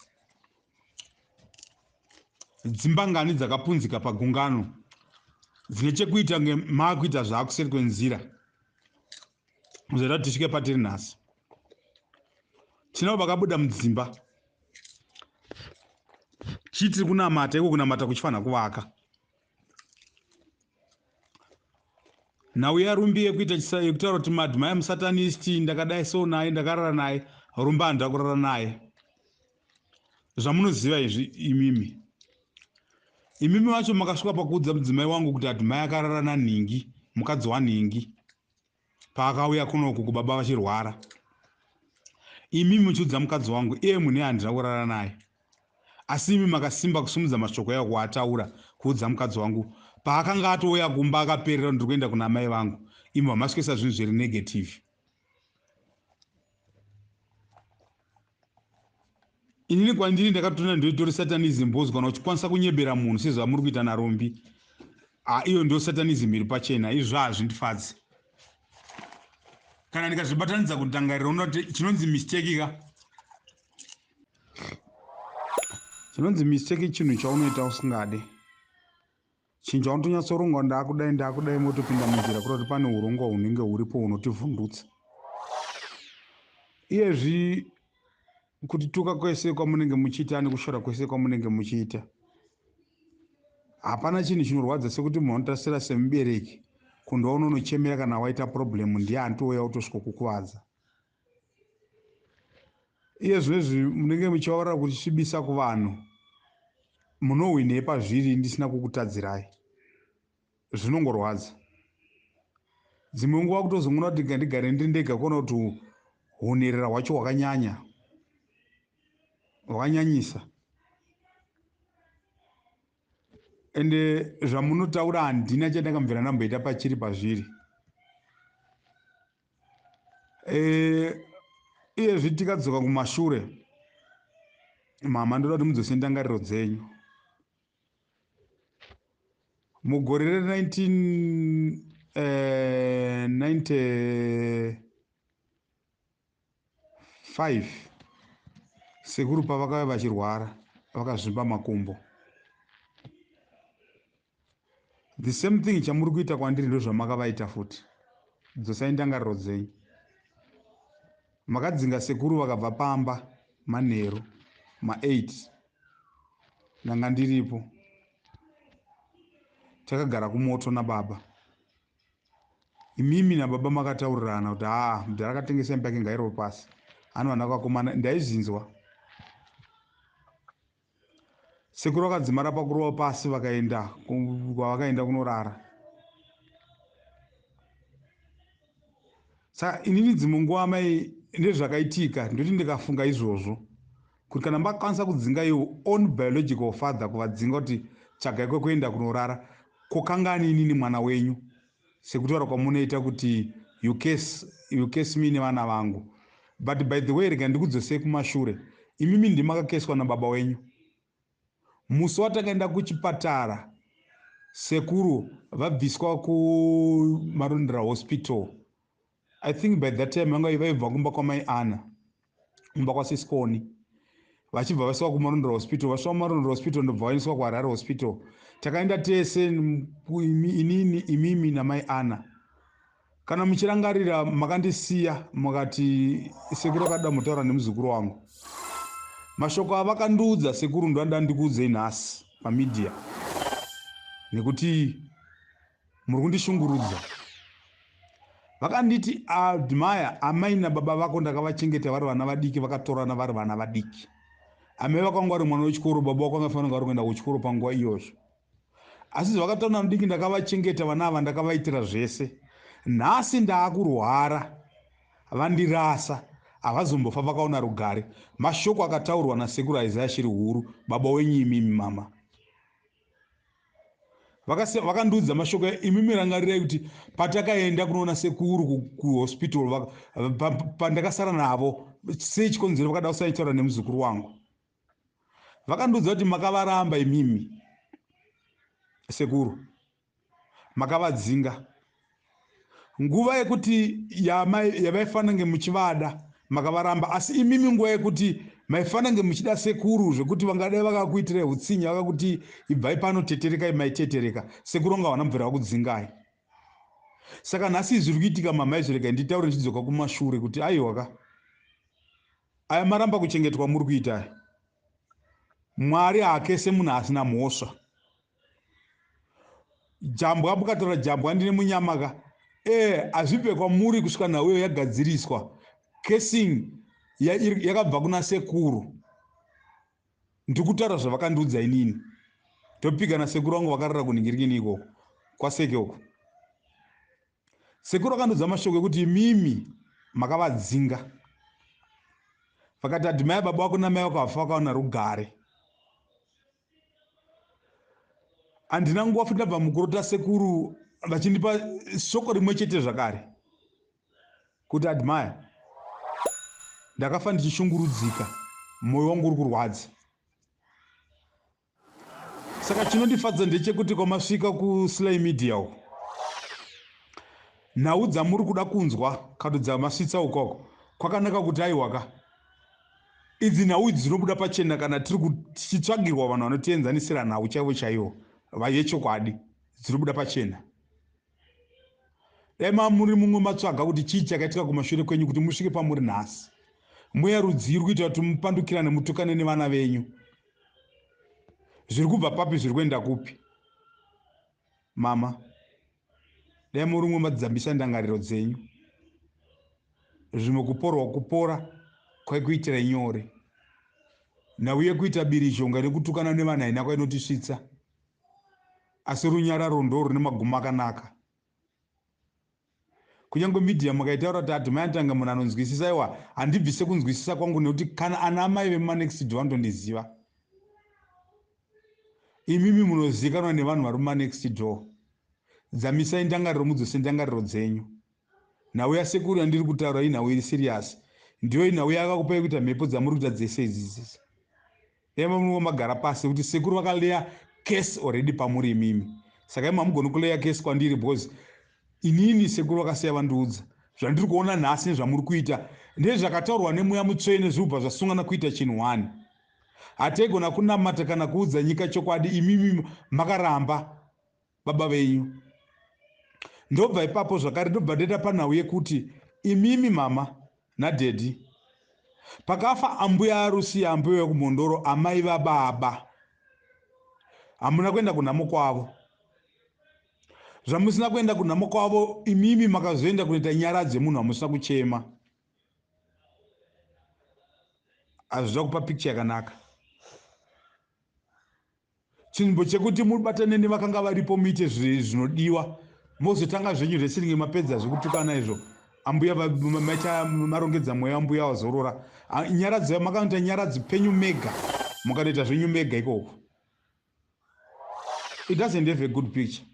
dzimbangani dzakapunzika pagungano dzine chekuita ngemakuita zvaakuseri kwenzira kuzoita kuti tisvike patiri nhasi. Tinavo vakabuda mudzimba chitiri kunamata, iko kunamata kuchifanira kuvaka. Nhau yarumbi yekutaura kuti madhimai emusatanist ndakadai so naye, ndakarara naye, rumba handida kurara naye. Zvamunoziva izvi imimi vacho makasvika pakuudza mudzimai wangu kuti adhimai akarara nanhingi, mukadzi wanhingi, paakauya kunoku kubaba vachirwara. Imimi muchiudza mukadzi wangu iye mune handina kurara naye. Asi imi makasimba kusumudza mashoko yayo kuataura kuudza mukadzi wangu paakanga atouya kumba akaperera ndiri kuenda kuna mai vangu. Imi vamasikisa zvinhu zviri negative. Inini kwandiri ndakatona ndoitori satanism bozi kana uchikwanisa kunyebera munhu sezvamuri kuita narombi. Iyo ndio satanism iri pachena, izvo hazvindifadzi. Kana ndikazvibatanidza kutangarira unoona kuti chinonzi mistake ka. Chinonzi mistake chinhu chaunoita usingade. Chinhu chaunotonyatsoronga ndakudai motopinda munzira kuti pane urongwa hunenge huripo hunotivhundutsa. Iyezvi kutituka kwese kwamunenge muchiita nekushora kwese kwamunenge muchiita, hapana chinhu chinorwadza sekuti munhu anotasira semubereki kundoona unochemera kana waita problem ndiye anotouya utosvika kukuvadza. Iye zvinezvi munenge muchivaurira kuchisvibisa kuvanhu, munohwinei pazviri ndisina kukutadzirai, zvinongorwadza. Dzimwe nguva kutozomuna kuti ndigare ndiri ndega kuona kuti hunerera hwacho hwakanyanyisa. Ende zvamunotaura handina chandakamvera ndamboita pachiri pazviri. Iyezvi tikadzoka kumashure, mama ndoda kuti mudzose ndangariro dzenyu. Mugore re1995 sekuru pavakauya vachirwara vakazvimba makumbo. The same thing chamuri kuita kwandiri ndo zvamakavaita futi. Dzosai ndangariro dzenyu. Makadzinga sekuru vakabva pamba manheru ma8 ndanga ndiripo. Takagara kumoto nababa. Imimi nababa makataurirana kuti mudhara akatengesa imba yake ngairo pasi. Ano vana vakakomana ndaizvinzwa. Sekuru vakadzimara pakurova pasi vakaenda kunorara. Saka inini dzimwe nguva mai ndezvakaitika ndoti ndikafunga izvozvo kuti kana makwanisa kudzinga iwo own biological father kuvadzinga kuti tsvagai kwekuenda kunorara kokangani inini mwana wenyu sekutaura kwamunoita kuti you case me nevana vangu. But by the way rega ndikudzosei kumashure, imimi ndimakakeswa nababa wenyu. Musi watakaenda kuchipatara sekuru vabviswa kumarondera hospital. I think by that time vanga vaibva kumba kwamai Ana, kumba kwasiskoni. Vachibva vaiswa kumarondera hospital, vasvika kumarondera hospital ndobva vaiswa kuHarare hospital. Takaenda tese imimi namai Ana. Kana muchirangarira makandisiya mukati sekuru akada mutaura nemuzukuru wangu. Mashoko avakandiudza sekuru ndoanda ndikuudzei nhasi pamedia. Nekuti muri kundishungurudza. Vakanditi admire amai nababa vako ndakavachengeta vari vana vadiki, vakatorana vari vana vadiki. Amai vakanga vari mwana wechikoro, baba vako vakafanira vari kuenda kuchikoro panguva iyozvo. Asi zvakatorana mudiki ndakavachengeta vana ava ndakavaitira zvese. Nhasi ndaakurwara, vandirasa, havazombofa vakaona rugare. Mashoko akataurwa nasekuru Isaiah shiri huru, baba wenyu imimi mama. Vakandiudza mashoko imimi rangarirai kuti patakaenda kunoona sekuru kuhospital pandakasara navo sei chikonzero vakada kusaitaura nemuzukuru wangu. Vakandiudza kuti makavaramba imimi sekuru, makavadzinga. Nguva yekuti yavaifanira kunge muchivada makavaramba, asi imimi nguva yekuti maifanange muchida sekuru zvekuti vangadai vakakuitirai utsinya vakakuti ibvai pano tetereka maitetereka sekuru anga wana mvura wakudzingai. Saka nhasi zviri kuitika mamai zvirega nditaure ndichidzoka kumashure kuti aiwaka aya maramba kuchengetwa muri kuita Mwari hake semunhu asina mhosva. Jambwa mukataura jambwa ndine munyamaka azvipe kwamuri kusvika nhau yagadziriswa casing yakabva kuna sekuru. Ndikutaura zvavakandiudza inini topika nasekuru vangu vakarara kuningirikini ikoko kwaseke uko. Sekuru akandiudza mashoko ekuti imimi makavadzinga. Vakati adhimai baba vako namai vako hafa vakaona rugare. Handina nguva futi ndabva mukurota sekuru vachindipa shoko rimwe chete zvakare kuti adhimai ndakafa ndichishungurudzika, mwoyo wangu uri kurwadza. Saka chinondifadza ndechekuti kwamasvika kuSly Media uko nhau dzamuri kuda kunzwa kado dzamasvitsa ukoko kwakanaka kuti aiwaka idzi nhau idzi dzinobuda pachena kana tichitsvagirwa vanhu vanotienzanisira nhau chaivo chaivo vayechokwadi dzinobuda pachena. Dai muri mumwe matsvaga kuti chii chakaitika kumashure kwenyu kuti musvike pamuri nhasi. Mweya rudzi iri kuita kuti mupandukirane mutukane nevana venyu. Zviri kubva papi zviri kuenda kupi? Mama, dai muri mumwe madzambisa ndangariro dzenyu. Zvimwe kupora kwaikuitira nyore. Nauye kuita birizhonga nekutukana nevanhu haina kwainotisvitsa. Asi runyararo ndo rune magumo akanaka. Kunyange media mukaitaura kuti adhimai anditanga munhu anonzwisisa, aiwa handibvise kunzwisisa kwangu nekuti kana ana amai vemumanext door vanondondiziva. Imimi munozivikanwa nevanhu vari mumanext door. Dzamisai ndangariro mudzose ndangariro dzenyu. Nhau yasekuru yandiri kutaura inhau iri serious. Ndiyo inhau yakakupai kuita mhepo dzamuri kuita dzese idzidzisi. Ema munenge magara pasi kuti sekuru vakaleya case already pamuri imimi. Saka ima hamugoni kuleya case kwandiri because inini sekuru vakasiya vandiudza. Zvandiri kuona nhasi nezvamuri kuita ndezvakataurwa nemweya mutsvene zvobva zvasungana kuita chinhu one. Hataigona kunamata kana kuudza nyika chokwadi imimi makaramba baba venyu. Ndobva ipapo zvakare ndobva ndaenda panhau yekuti imimi mama nadhedhi pakafa ambuya arusi ambuya kumondoro amai vababa hamuna kuenda kunhamo kwavo. Zvamusina kuenda kunhamo kwavo imimi makazoenda kunoita nyara dzemunhu hamusina kuchema. Hazvina kupa picture yakanaka. Chinzvimbo chekuti mubatane nevakanga varipo muite zvinodiwa mozotanga zvenyu zvesiringi mapedza zvekutukana izvo ambuya maita marongedza mweya ambuya wazorora. Nyara dzeyo makanoita nyara dzipenyu mega mukanoita zvenyu mega ikoko. It doesn't have a good picture.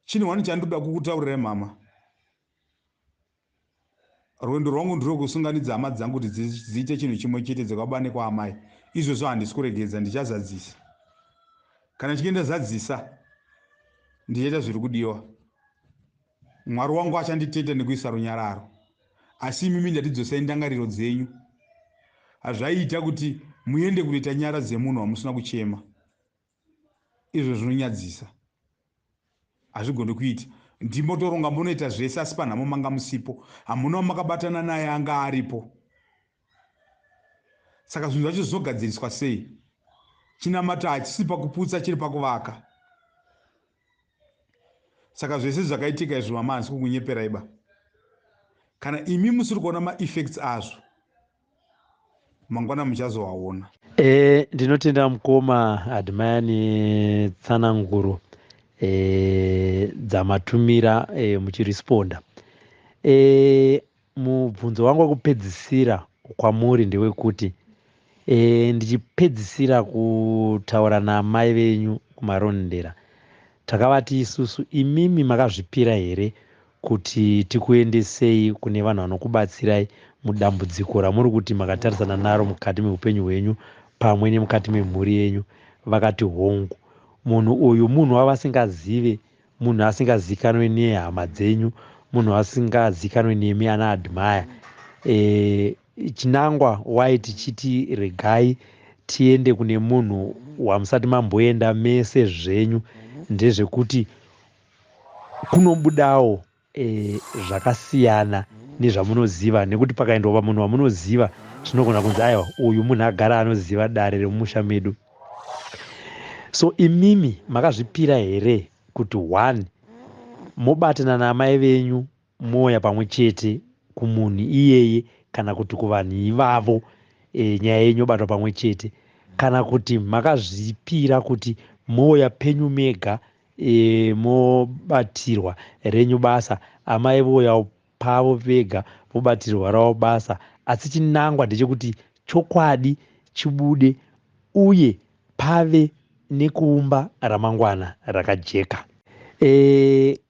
Chinhu wani chandoda kukutaurirai mama. Rwendo rwangu ndiro kusunganidza hama dzangu kuti dziite chinhu chimwe chete dzekababa nekwaamai. Izvozvo handisi kuregedza ndichazadzisa. Kana chichienda zadzisa ndichaita zviri kudiwa. Mwari wangu achanditeta nekuisa runyararo. Asi imimi ndatidzosai ndangariro dzenyu. Hazvaita kuti muende kunoita nyara dzemunhu hamusina kuchema. Izvo zvinonyadzisa. Hazvigoni kuita. Ndimotoronga munoita zvese asi panhamo manga musipo. Hamuna makabatana naye anga aripo. Saka zvinhu zvacho zvinogadziriswa sei? Chinamata hachisi pakuputsa chiri pakuvaka. Saka zvese zvakaitika izvo mama handisi kukunyeperai ba. Kana imi musiri kuona ma-effects azvo mangwana muchazowaona.
Ndinotenda mukoma adhimai netsananguro dzamatumira muchiresponda. Mubvunzo wangu wekupedzisira kwamuri ndewekuti ndichipedzisira kutaura naamai venyu kumarondera, takavati isusu imimi makazvipira here kuti tikuendesei kune vanhu vanokubatsirai mudambudziko ramuri kuti makatarisana naro mukati meupenyu hwenyu pamwe nemukati memhuri yenyu? Vakati hongu, munhu uyu munhu wavasingazive, munhu asingazikanwe nehama dzenyu, munhu asingazikanwe nemi ana adhimaya. chinangwa wai tichiti regai tiende kune munhu wamusati mamboenda mese zvenyu ndezvekuti kunobudawo zvakasiyana nezvamunoziva, nekuti pakaendwa pamunhu wamunoziva zvinogona kunzi aiwa uyu munhu agara anoziva dare remumusha medu. So imimi makazvipira here kuti 1 mobatana naamai venyu moya pamwe chete kumunhu iyeye, kana kuti kuvanhu ivavo nyaya yenyu yobatwa pamwe chete, kana kuti makazvipira kuti moya penyu mega mobatirwa renyu basa, amai voya pavo vega vobatirwa ravo basa, asi chinangwa ndechekuti chokwadi chibude uye pave nekuumba ramangwana rakajeka.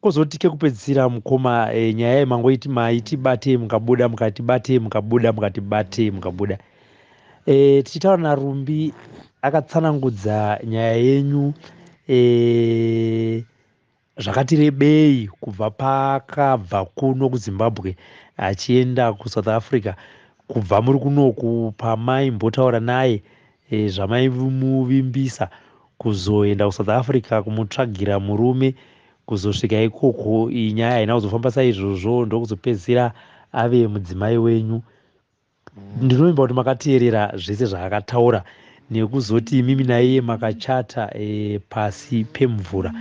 Kozoti kekupedzisira mukoma, nyaya yemangoiti maiti batei mukabuda, mukati batei mukabuda, mukati batei mukabuda. Tichitaura naRumbi akatsanangudza nyaya yenyu zvakati rebei kubva pakabva kuno kuZimbabwe achienda kuSouth Africa, kubva muri kunoku pamaimbotaura naye zvamaimuvimbisa kuzoenda kuSouth Africa kumutsvagira murume, kuzosvika ikoko iyi nyaya haina kuzofamba saizvozvo, ndokuzopedzisira ave mudzimai wenyu. Ndinovimba kuti makateerera zvese zvaakataura, nekuzoti mimi naiye makachata pasi pemvura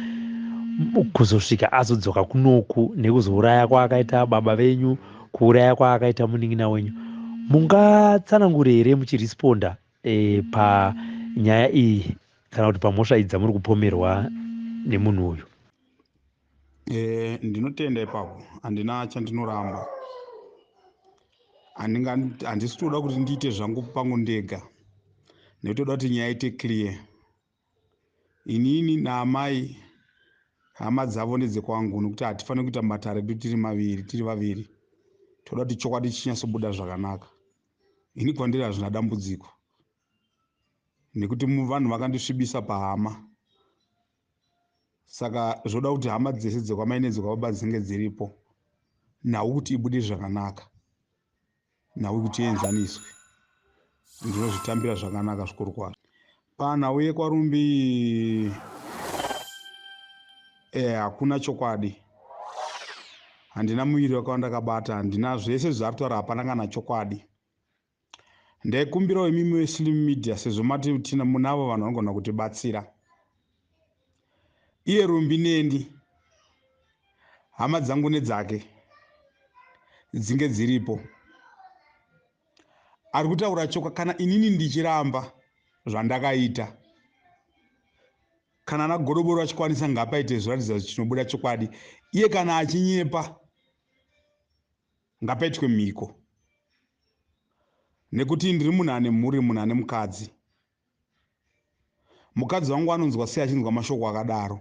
kuzosvika azodzoka kunoku, nekuzouraya kwaakaita baba venyu, kuuraya kwaakaita munin'ina wenyu. Mungatsanangure here muchirisponda panyaya iyi kana kuti pamhosva idzi dzamuri kupomerwa nemunhu uyu?
Ndinotenda ipapo, handina chandinoramba. Handisi toda kuti ndiite zvangu pangu ndega, nekutoda kuti nyaya ite clear. Inini naamai hama dzavo nedzekwangu, nekuti hatifaniri kuita matare edu tiri vaviri. Toda kuti chokwadi chinyatsobuda zvakanaka. Ini kwandiri hazvina dambudziko, nekuti vanhu vakandisvibisa pahama. Saka zvoda kuti hama dzese dzekwamai nedzekababa dzinge dziripo, nhau kuti ibude zvakanaka, nhau kuti ienzaniswe. Ndinozvitambira zvakanaka zvikuru kwazvo. Panhau yekwaRumbi hakuna chokwadi, handina muviri wakawanda kabata, handina zvese zvari kutaura, hapana kana chokwadi. Ndaikumbirawo imimi weSlyMedia, sezvo mati tina munavo vanhu vanogona kutibatsira. Iye Rumbi neni, hama dzangu nedzake dzinge dziripo. Ari kutaura chokwadi, kana inini ndichiramba zvandakaita, kana nagodoboro achikwanisa ngapaite zviratidza chinobuda chokwadi, iye kana achinyepa ngapaitwe mhiko, nekuti ndiri munhu ane mhuri, munhu ane mukadzi. Mukadzi wangu anonzwa sei achinzwa mashoko akadaro?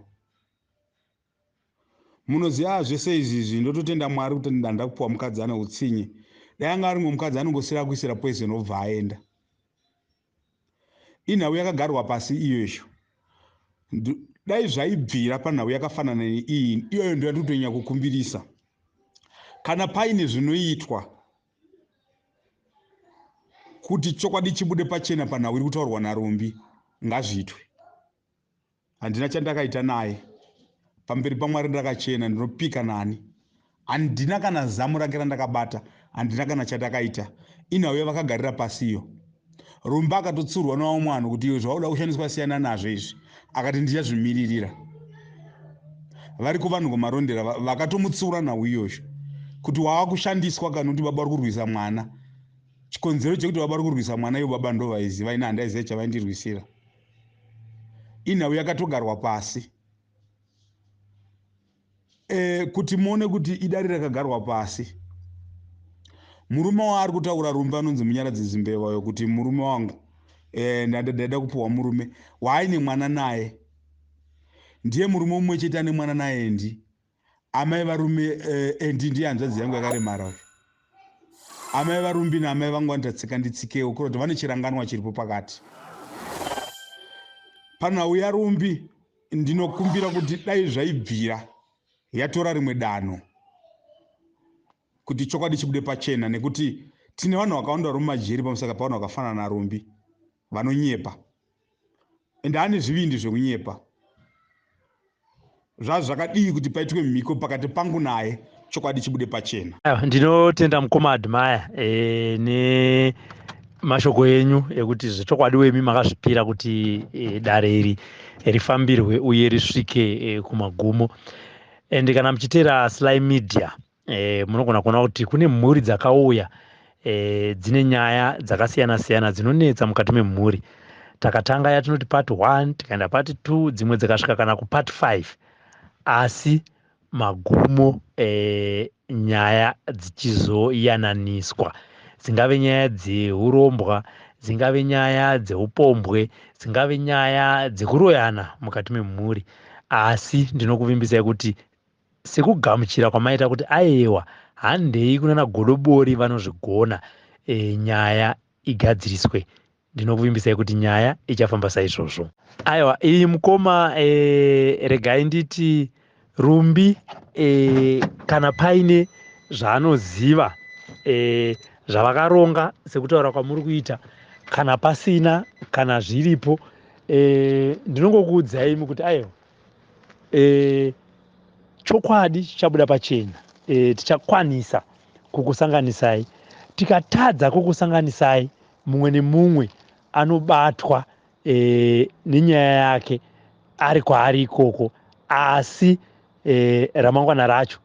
Munoziva zvese izvi, ndototenda Mwari kuti ndanda kupuwa mukadzi ane utsinye. Dai anga ari mumwe mukadzi anongosira kuisira poison obva aenda. Inhau yakagarwa pasi iyoyo. Dai zvaibvira panhau yakafanana neiyi, iyoyo ndio yandotonyanya kukumbirisa. Kana paine zvinoitwa kuti chokwadi chibude pachena panhau iri kutaurwa naRumbi, ngazviitwe. Handina chandakaita naye. Pamberi paMwari ndakachena, ndinopika nani. Handina kana zamu rake randakabata, handina kana chandakaita. Inhau yavakagarira pasiyo. Rumbi akatotsurwa nawo mwana kuti iwe zvauda kushandiswa siyana nazvo izvi, akati ndichazvimiririra. Variko vanhu kumarondera vakatomutsiura nhau iyoyo kuti wava kushandiswa kana kuti baba vari kurwisa mwana. Chikonzero chekuti baba vari kurwisa mwana ivo baba ndo vaiziva, ina handaiziva chavaindirwisira. Inhau yakatogarwa pasi. Kuti muone kuti idare rakagarwa pasi. Murume waari kutaura Rumbi anonzi Munyaradzi Zimbabwe, kuti murume wangu ndaida kupuwa murume waaine mwana naye. Ndiye murume mumwe chete ane mwana naye ndi. Amai varume ndiye hanzvadzi yangu yakaremara. Amai vaRumbi naamai vangu vandatsika nditsikewo, kuti vane chiranganwa chiripo pakati. Panhau yaRumbi ndinokumbira kuti dai zvaibvira yatora rimwe danho kuti chokwadi chibude pachena, nekuti tine vanhu vakawanda vari mumajeri pamusaka pavanhu vakafanana narumbi vanonyepa ende ane zvivindi zvekunyepa. Zvazvo zvakadii kuti paitwe mhiko pakati pangu naye chokwadi chibude pachena.
Ndinotenda mukoma Admire nemashoko enyu ekuti zvechokwadi wemi makazvipira kuti dare iri rifambirwe uye risvike kumagumo. Ende kana muchiteera Sly Media munogona kuona kuti kune mhuri dzakauya dzine nyaya dzakasiyana-siyana dzinonetsa mukati memhuri. Takatanga yatinoti part 1 tikaenda part 2 dzimwe dzikasvika kana kupart 5 asi magumo nyaya dzichizoyananiswa, dzingave nyaya dzeurombwa, dzingave nyaya dzeupombwe, dzingave nyaya dzekuroyana mukati memhuri. Asi ndinokuvimbisai kuti sekugamuchira kwamaita kuti aiwa handei kunana godobori vanozvigona nyaya igadziriswe, ndinokuvimbisai kuti nyaya ichafamba saizvozvo. Aiwa, iyi mukoma regai nditi rumbi kana paine zvaanoziva zvavakaronga sekutaura kwamuri kuita, kana pasina kana zviripo, ndinongokuudzai kuti aiwa chokwadi chichabuda pachena. Tichakwanisa kukusanganisai. Tikatadza kukusanganisai, mumwe nemumwe anobatwa nenyaya yake ari kwaari ikoko, asi ramangwana racho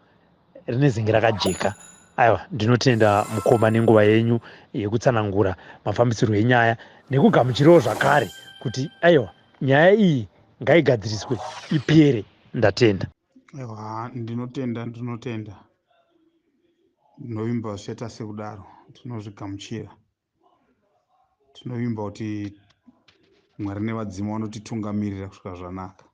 rine zinge rakajeka. Aiwa, ndinotenda mukoma nenguva yenyu yekutsanangura mafambisirwo enyaya nekugamuchirawo zvakare kuti aiwa nyaya iyi ngaigadziriswe ipere. Ndatenda.
Aiwa, ndinotenda ndinovimba zvichaita sekudaro, tinozvigamuchira. Tinovimba kuti Mwari nevadzimu vanotitungamirira kusvika zvanaka.